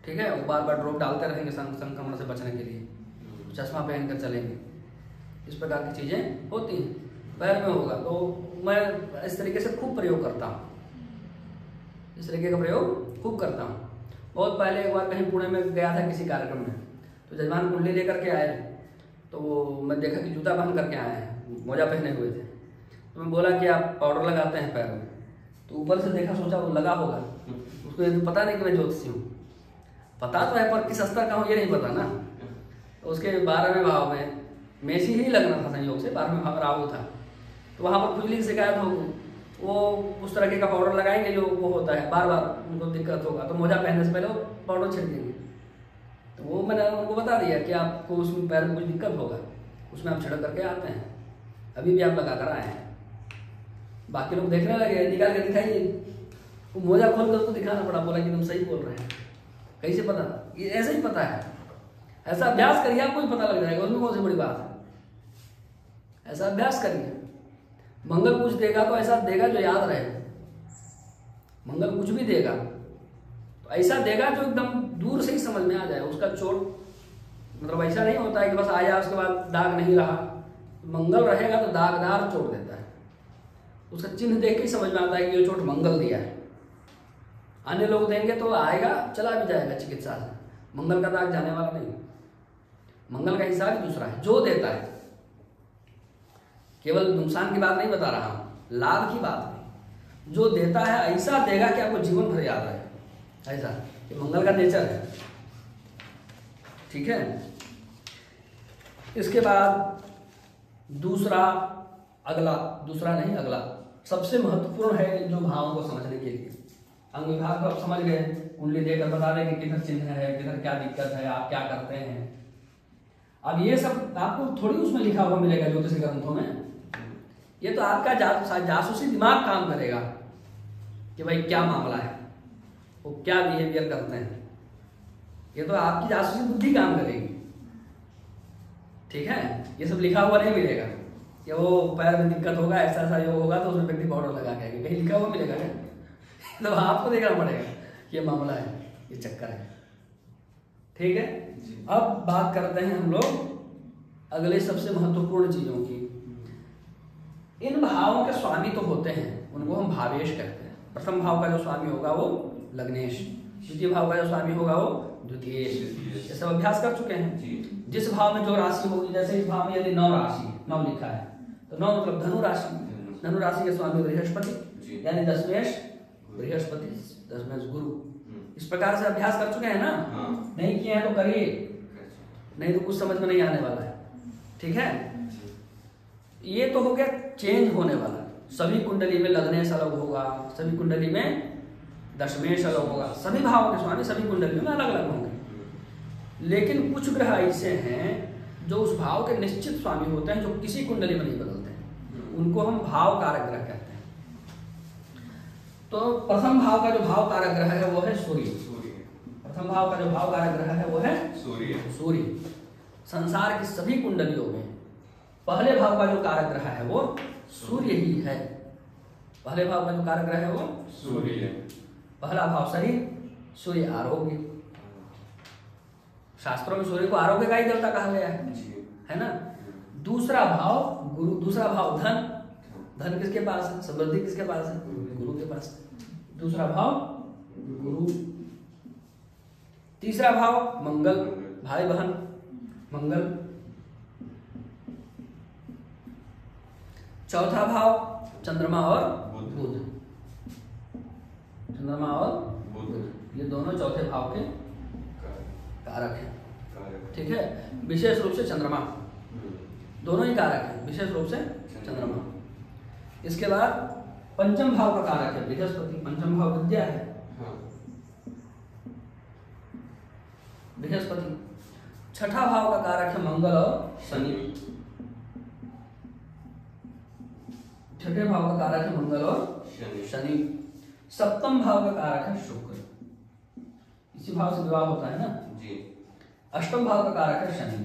ठीक है, वो बार बार ड्रॉप डालते रहेंगे संक्रमण से बचने के लिए, चश्मा पहन कर चलेंगे, इस प्रकार की चीज़ें होती हैं। पैर में होगा तो मैं इस तरीके से खूब प्रयोग करता हूँ, इस तरीके का प्रयोग खूब करता हूँ। बहुत पहले एक बार कहीं पुणे में गया था किसी कार्यक्रम में, तो जजमान कुंडली लेकर के आए, तो मैं देखा कि जूता पहन करके आए हैं, मोजा पहने हुए थे, तो मैं बोला कि आप पाउडर लगाते हैं पैर में, तो ऊपर से देखा, सोचा वो लगा होगा, उसको ये पता नहीं कि मैं ज्योतिषी हूँ, पता तो है पर किस स्तर का हूँ ये नहीं पता ना। तो उसके 12वें भाव में मेषी ही लगना था संयोग से, 12वें भाव राहु था, तो वहाँ पर खुजली की शिकायत होगी, वो उस तरह का पाउडर लगाएंगे जो वो होता है, बार बार उनको दिक्कत होगा, तो मोजा पहनने से पहले वो पाउडर छिड़क देंगे। तो वो मैंने उनको बता दिया कि आपको उसमें पैर में कुछ दिक्कत होगा, उसमें आप छिड़क करके आते हैं, अभी भी आप लगा कर आए हैं। बाकी लोग देखने लगे, निकाल के दिखाइए, वो मोजा खोल कर उसको दिखाना पड़ा, बोला कि तुम सही बोल रहे हैं। कैसे पता? ये ऐसे ही पता है, ऐसा अभ्यास करिए आपको ही पता लग जाएगा, उसमें कौन सी बड़ी बात है। ऐसा अभ्यास करिए, मंगल कुछ देगा तो ऐसा देगा जो याद रहे। मंगल कुछ भी देगा तो ऐसा देगा जो एकदम दूर से ही समझ में आ जाए। उसका चोट मतलब ऐसा नहीं होता है कि बस आया उसके बाद दाग नहीं रहा। मंगल रहेगा तो दागदार चोट देता है, उसका चिन्ह देख के ही समझ में आता है कि ये चोट मंगल दिया है। अन्य लोग देंगे तो आएगा चला भी जाएगा चिकित्सा से, मंगल का दाग जाने वाला नहीं। मंगल का हिसाब ही दूसरा है, जो देता है। केवल नुकसान की बात नहीं बता रहा हूं, लाभ की बात नहीं। जो देता है ऐसा देगा कि आपको जीवन भर याद रहे, ऐसा कि मंगल का नेचर है। ठीक है, इसके बाद दूसरा अगला सबसे महत्वपूर्ण है जो भावों को समझने के लिए। अंग विभाग को आप समझ गए, कुंडली देकर बता दें कि किधर चिन्ह है, किधर क्या दिक्कत है, आप क्या करते हैं। अब ये सब आपको थोड़ी उसमें लिखा हुआ मिलेगा ज्योतिष ग्रंथों में, ये तो आपका जासूसी दिमाग काम करेगा कि भाई क्या मामला है, वो क्या बिहेवियर करते हैं। ये तो आपकी जासूसी बुद्धि काम करेगी। ठीक है, ये सब लिखा हुआ नहीं मिलेगा कि वो पैर में दिक्कत होगा, ऐसा योग होगा तो उसमें व्यक्ति पाउडर लगा के आएगा, कहीं लिखा हुआ मिलेगा क्या? तो आपको देखना पड़ेगा ये मामला है, ये चक्कर है। ठीक है, अब बात करते हैं हम लोग अगले सबसे महत्वपूर्ण चीजों की। इन भावों के स्वामी तो होते हैं, उनको हम भावेश कहते हैं। प्रथम भाव का जो स्वामी होगा वो लग्नेश, द्वितीय भाव का जो स्वामी होगा वो द्वितीयेश। ये सब अभ्यास कर चुके हैं। जिस भाव में जो राशि होगी, जैसे इस भाव में यदि 9 राशि 9 लिखा है तो 9 मतलब धनु राशि, धनु राशि के स्वामी बृहस्पति, यानी दशमेश बृहस्पति, दशमेश गुरु। इस प्रकार से अभ्यास कर चुके हैं ना? नहीं किए हैं तो करिए, नहीं तो कुछ समझ में नहीं आने वाला है। ठीक है, ये तो हो गया चेंज होने वाला। सभी कुंडली में लग्नेश अलग होगा, सभी कुंडली में दशमेश अलग होगा, सभी भावों के स्वामी सभी कुंडलियों में अलग अलग होंगे। लेकिन कुछ ग्रह ऐसे हैं जो उस भाव के निश्चित स्वामी होते हैं, जो किसी कुंडली में नहीं बदलते हैं, उनको हम भाव कारक ग्रह कहते हैं। तो प्रथम भाव का जो भाव कारक ग्रह है वो है सूर्य। प्रथम भाव का जो भाव कारक ग्रह है वो है सूर्य। संसार की सभी कुंडलियों में पहले भाव का जो कारक ग्रह है वो सूर्य ही है। पहले भाव का जो कारक ग्रह है वो सूर्य है। पहला भाव शरीर, सूर्य आरोग्य। शास्त्रों में सूर्य को आरोग्य का ही देवता कहा गया है ना। दूसरा भाव गुरु, दूसरा भाव धन। धन किसके पास है? समृद्धि किसके पास है? गुरु के पास। दूसरा भाव गुरु। तीसरा भाव मंगल, भाई बहन मंगल। चौथा भाव चंद्रमा और बुध। चंद्रमा और बुध ये दोनों चौथे भाव के कारक हैं। ठीक है, विशेष रूप से चंद्रमा, दोनों ही कारक हैं, विशेष रूप से चंद्रमा। इसके बाद पंचम भाव का कारक है बृहस्पति। पंचम भाव विद्या है, बृहस्पति। छठा भाव का कारक है मंगल और शनि। छठे भाव का कारक है मंगल और शनि। सप्तम भाव का कारक है शुक्र, इसी भाव से विवाह होता है ना जी। अष्टम भाव का कारक है शनि।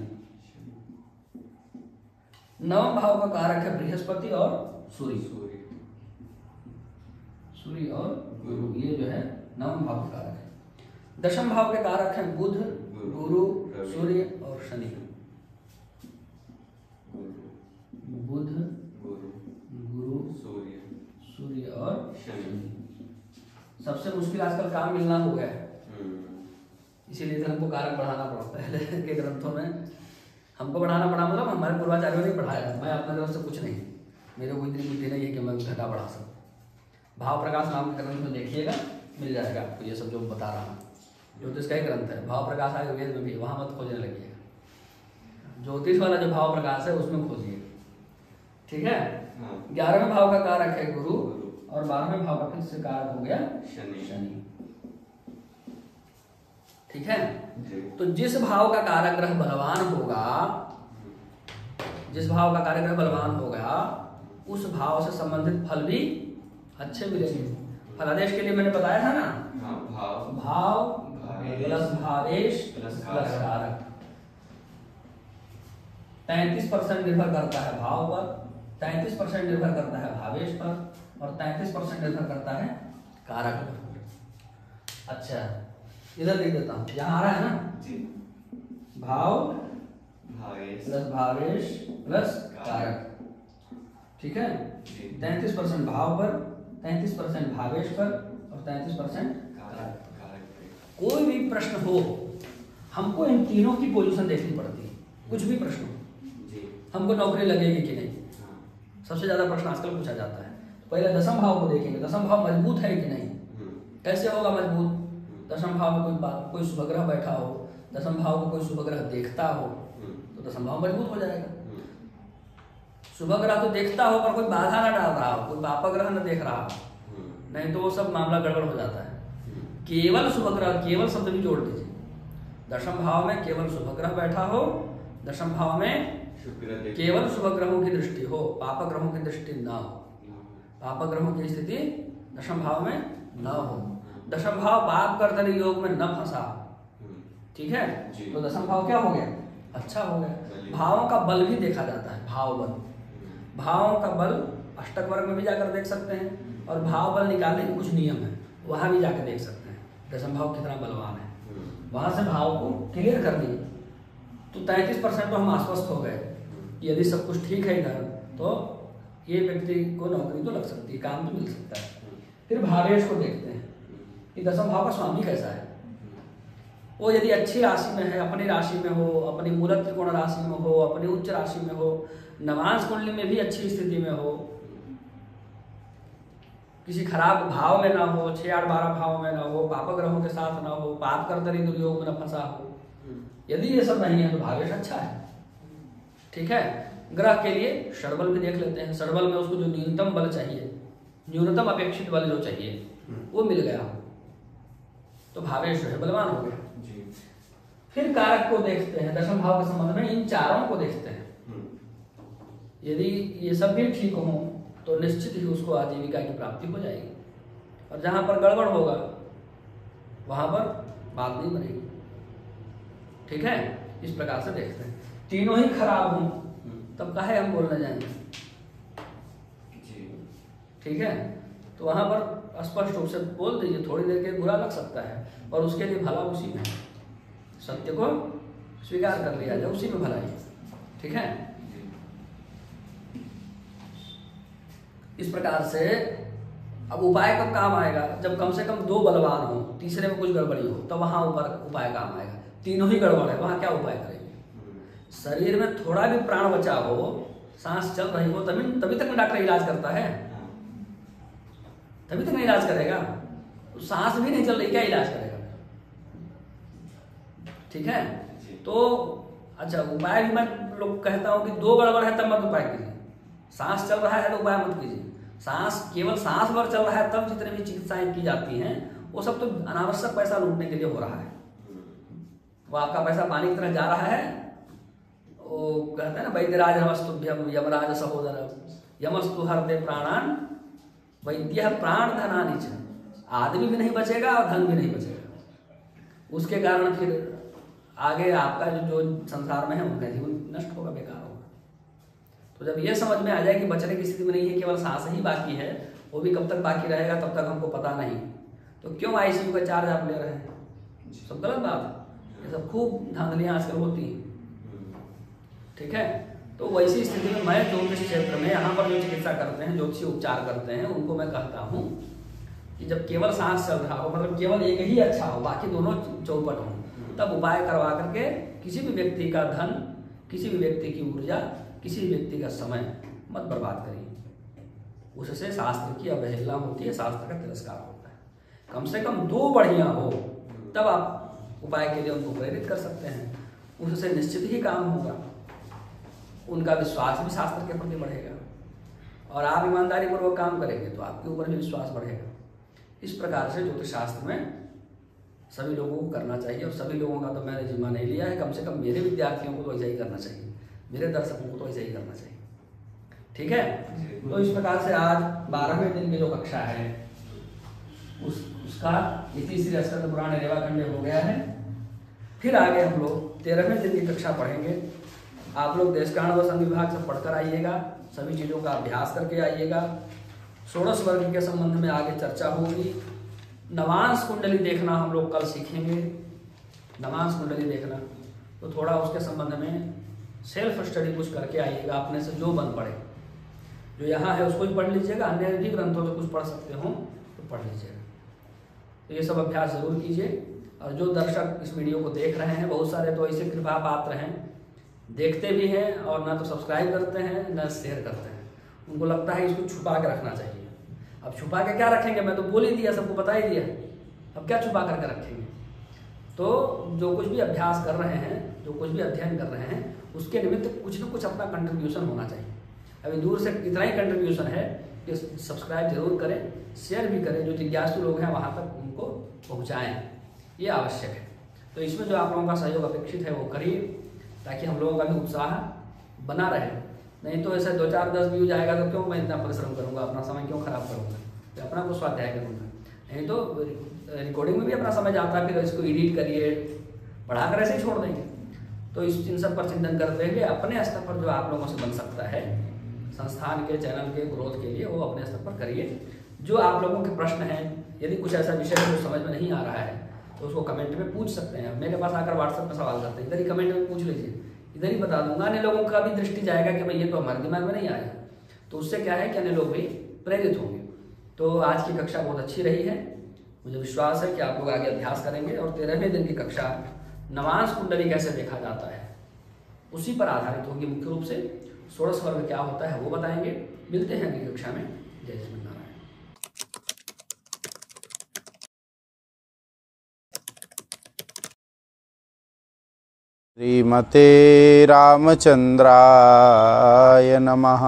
नवम भाव का कारक है बृहस्पति और सूर्य। सूर्य और गुरु, ये जो है नवम भाव का कारक है। दशम भाव के कारक हैं बुध, गुरु, सूर्य और शनि। बुध, गुरु, सूर्य और शनि। सबसे मुश्किल आजकल काम मिलना हो गया है, इसीलिए हमको कारक बढ़ाना पड़ता है। पहले के ग्रंथों में हमको बढ़ाना पड़ा, मतलब हमारे पूर्वाचार्यों ने बढ़ाया। मैं अपने तरफ से कुछ नहीं, मेरे को इतनी बुद्धि नहीं है कि मैं घटा बढ़ा सकूं। भाव प्रकाश नाम के ग्रंथ में देखिएगा, मिल जाएगा आपको ये सब जो बता रहा हूँ। ज्योतिष का ही ग्रंथ है, भाव प्रकाश आयुर्वेद में भी, वहां मत खोजने लगिएगा। ज्योतिष वाला जो भाव प्रकाश है उसमें खोजिए, ठीक है। 11वें भाव का कारक है गुरु और 12वें भाव का फिर से कारक हो गया शनि। ठीक है, तो जिस भाव का कारक ग्रह बलवान होगा, जिस भाव का कारक ग्रह बलवान होगा, उस भाव से संबंधित फल भी अच्छे मिलेंगे। फलादेश के लिए मैंने बताया था ना, भाव प्लस भावेश प्लस कारक। 33% निर्भर करता है भाव पर, 33% निर्भर करता है भावेश पर और 33% निर्भर करता है कारक पर। अच्छा, इधर लिख देता हूं, यहाँ आ रहा है ना जी। भाव प्लस भावेश प्लस कारक, ठीक है। 33% भाव पर, 33% भावेश पर और 33% कारक। कोई भी प्रश्न हो, हमको इन तीनों की पोजीशन देखनी पड़ती है। कुछ भी प्रश्न हो, हमको नौकरी लगेगी कि नहीं, सबसे ज्यादा प्रश्न आजकल पूछा जाता है। पहले दशम भाव को देखेंगे, दशम भाव मजबूत है कि नहीं। कैसे होगा मजबूत? दशम भाव में कोई शुभ ग्रह बैठा हो, दशम भाव को कोई शुभ ग्रह देखता हो तो दशम भाव मजबूत हो जाएगा। शुभ ग्रह तो देखता हो पर कोई बाधा ना डाल रहा हो, कोई पाप ग्रह न देख रहा हो, नहीं तो वो सब मामला गड़बड़ हो जाता है। केवल शुभ ग्रह, केवल शब्द भी जोड़ दीजिए। दशम भाव में केवल शुभ ग्रह बैठा हो, दशम भाव में केवल शुभ ग्रहों की दृष्टि हो, पाप ग्रहों की दृष्टि ना हो, पाप ग्रहों की स्थिति दशम भाव में न हो, दशम भाव पाप कर्तरी योग में न फंसा, ठीक है। तो दशम भाव क्या हो गया? अच्छा हो गया। भावों का बल भी देखा जाता है, भाव बल। भावों का बल अष्टक वर्ग में भी जाकर देख सकते हैं और भाव बल निकालने के कुछ नियम है, वहां भी जाकर देख सकते हैं दशम भाव कितना बलवान है। वहां से भाव को क्लियर कर दिए तो 33% तो हम आश्वस्त हो गए कि यदि सब कुछ ठीक है इधर तो ये व्यक्ति को नौकरी तो लग सकती है, काम तो मिल सकता है। फिर भावेश को देखते हैं कि दशम भाव का स्वामी कैसा है। वो यदि अच्छी राशि में है, अपनी राशि में हो, अपनी मूलक त्रिकोण राशि में हो, अपनी उच्च राशि में हो, नवांश कुंडली में भी अच्छी स्थिति में हो, किसी खराब भाव में ना हो, 6, 8, 12 भाव में ना हो, पाप ग्रहों के साथ ना हो, पाप कर्तरी दुर्योग में न फंसा हो, यदि ये सब नहीं है तो भावेश अच्छा है, ठीक है। ग्रह के लिए षडबल भी देख लेते हैं। षडबल में उसको जो न्यूनतम बल चाहिए, न्यूनतम अपेक्षित बल जो चाहिए वो मिल गया तो भावेश जो है बलवान हो गया जी। फिर कारक को देखते हैं, दशम भाव के संबंध में इन चारों को देखते हैं। यदि ये सब भी ठीक हो तो निश्चित ही उसको आजीविका की प्राप्ति हो जाएगी। और जहाँ पर गड़बड़ होगा वहाँ पर बात नहीं बनेगी। ठीक है, इस प्रकार से देखते हैं। तीनों ही खराब हों तब काहे हम बोलने जाएंगे। ठीक है, तो वहाँ पर स्पष्ट रूप से बोल दीजिए, थोड़ी देर के बुरा लग सकता है और उसके लिए भला उसी में, सत्य को स्वीकार कर लिया जाए, उसी में भला है। ठीक है, इस प्रकार से अब उपाय कब काम आएगा, जब कम से कम 2 बलवान हो, तीसरे में कुछ गड़बड़ी हो, तब वहां ऊपर उपाय काम आएगा। तीनों ही गड़बड़ है, वहां क्या उपाय करेंगे। शरीर में थोड़ा भी प्राण बचा हो, सांस चल रही हो, तभी तक में डॉक्टर इलाज करता है, तभी तक नहीं इलाज करेगा। तो सांस भी नहीं चल रही, क्या इलाज करेगा। ठीक है, तो अच्छा उपाय भी मैं लोग कहता हूं कि 2 गड़बड़ है तब मत उपाय कीजिए। सांस चल रहा है तो उपाय मत कीजिए। सांस केवल सांस भर चल रहा है तब जितने भी चिकित्साएं की जाती हैं वो सब तो अनावश्यक पैसा लूटने के लिए हो रहा है। वो आपका पैसा पानी की तरह जा रहा है। वो कहते हैं ना, वैद्यराज नमस्तुभ्यम यमराज सहोदर यमस्तु हरदे प्राणान वैद्य प्राण धनानि च। आदमी भी नहीं बचेगा और धन भी नहीं बचेगा। उसके कारण फिर आगे आपका जो संसार में है उनका जीवन नष्ट होगा, बेकार होगा। तो जब ये समझ में आ जाए कि बचने की स्थिति में नहीं है, केवल सांस ही बाकी है, वो भी कब तक बाकी रहेगा तब तक हमको पता नहीं, तो क्यों आईसीयू का चार्ज आप ले रहे हैं। सब गलत बात है, ये सब खूब धांधलियां आजकल होती हैं। ठीक है, तो वैसी स्थिति में मैं ज्योतिष क्षेत्र में यहाँ पर जो चिकित्सा करते हैं, ज्योतिषी उपचार करते हैं, उनको मैं कहता हूँ कि जब केवल सांस चल रहा हो, मतलब केवल एक ही अच्छा हो, बाकी दोनों चौपट हो, तब उपाय करवा करके किसी भी व्यक्ति का धन, किसी भी व्यक्ति की ऊर्जा, किसी भी व्यक्ति का समय मत बर्बाद करिए। उससे शास्त्र की अवहेलना होती है, शास्त्र का तिरस्कार होता है। कम से कम 2 बढ़िया हो तब आप उपाय के लिए उनको प्रेरित कर सकते हैं। उससे निश्चित ही काम होगा, उनका विश्वास भी शास्त्र के प्रति बढ़ेगा और आप ईमानदारी पूर्वक काम करेंगे तो आपके ऊपर भी विश्वास बढ़ेगा। इस प्रकार से ज्योतिष शास्त्र में सभी लोगों को करना चाहिए, और सभी लोगों का तो मैंने जिम्मा नहीं लिया है, कम से कम मेरे विद्यार्थियों को तो ऐसा ही करना चाहिए, मेरे दर्शकों को तो ऐसा ही करना चाहिए। ठीक है, तो इस प्रकार से आज 12वें दिन की जो कक्षा है उसका तीसरी स्कंद पुराण रेवाखंडे हो गया है। फिर आगे हम लोग 13वें दिन की कक्षा पढ़ेंगे। आप लोग देशकांड व संघ विभाग से पढ़कर आइएगा, सभी चीज़ों का अभ्यास करके आइएगा। षोडश वर्ग के संबंध में आगे चर्चा होगी। नवांश कुंडली देखना हम लोग कल सीखेंगे। नवांश कुंडली देखना, तो थोड़ा उसके संबंध में सेल्फ स्टडी कुछ करके आइएगा, अपने से जो बन पड़े। जो यहाँ है उसको भी पढ़ लीजिएगा, अन्य भी ग्रंथों से कुछ पढ़ सकते हो तो पढ़ लीजिएगा। तो ये सब अभ्यास जरूर कीजिए। और जो दर्शक इस वीडियो को देख रहे हैं, बहुत सारे तो ऐसे कृपा पात्र हैं, देखते भी हैं और ना तो सब्सक्राइब करते हैं ना शेयर करते हैं। उनको लगता है इसको छुपा के रखना चाहिए। अब छुपा के क्या रखेंगे, मैं तो बोल ही दिया, सबको बता ही दिया, अब क्या छुपा करके रखेंगे। तो जो कुछ भी अभ्यास कर रहे हैं, जो कुछ भी अध्ययन कर रहे हैं, उसके निमित्त कुछ ना कुछ अपना कंट्रीब्यूशन होना चाहिए। अभी दूर से इतना ही कंट्रीब्यूशन है कि सब्सक्राइब जरूर करें, शेयर भी करें, जो जिज्ञासु लोग हैं वहाँ तक उनको पहुँचाएँ, ये आवश्यक है। तो इसमें जो आप लोगों का सहयोग अपेक्षित है वो करिए, ताकि हम लोगों का भी उत्साह बना रहे। नहीं तो ऐसा 2, 4, 10 व्यूज आएगा तो क्यों मैं इतना परिश्रम करूँगा, अपना समय क्यों खराब करूँगा, तो अपना को स्वाध्याय करूँगा। नहीं तो रिकॉर्डिंग में भी अपना समय जाता है, फिर इसको एडिट करिए, पढ़ाकर ऐसे ही छोड़ देंगे। तो इन सब पर चिंतन करते हुए अपने स्तर पर जो आप लोगों से बन सकता है संस्थान के, चैनल के ग्रोथ के लिए, वो अपने स्तर पर करिए। जो आप लोगों के प्रश्न हैं, यदि कुछ ऐसा विषय है जो समझ में नहीं आ रहा है तो उसको कमेंट में पूछ सकते हैं। मेरे पास आकर व्हाट्सएप में सवाल करते हैं, इधर ही कमेंट में पूछ लीजिए, इधर ही बता दूंगा। अन्य लोगों का भी दृष्टि जाएगा कि भाई ये तो हमारे दिमाग में नहीं आया, तो उससे क्या है कि अन्य लोग भी प्रेरित होंगे। तो आज की कक्षा बहुत अच्छी रही है, मुझे विश्वास है कि आप लोग आगे अभ्यास करेंगे। और 13वें दिन की कक्षा नवांश कुंडली कैसे देखा जाता है उसी पर आधारित होगी मुख्य रूप से। षोडश वर्ग क्या होता है वो बताएंगे। मिलते हैं अगली कक्षा में। जय श्री नारायण। श्रीमते रामचंद्राय नमः।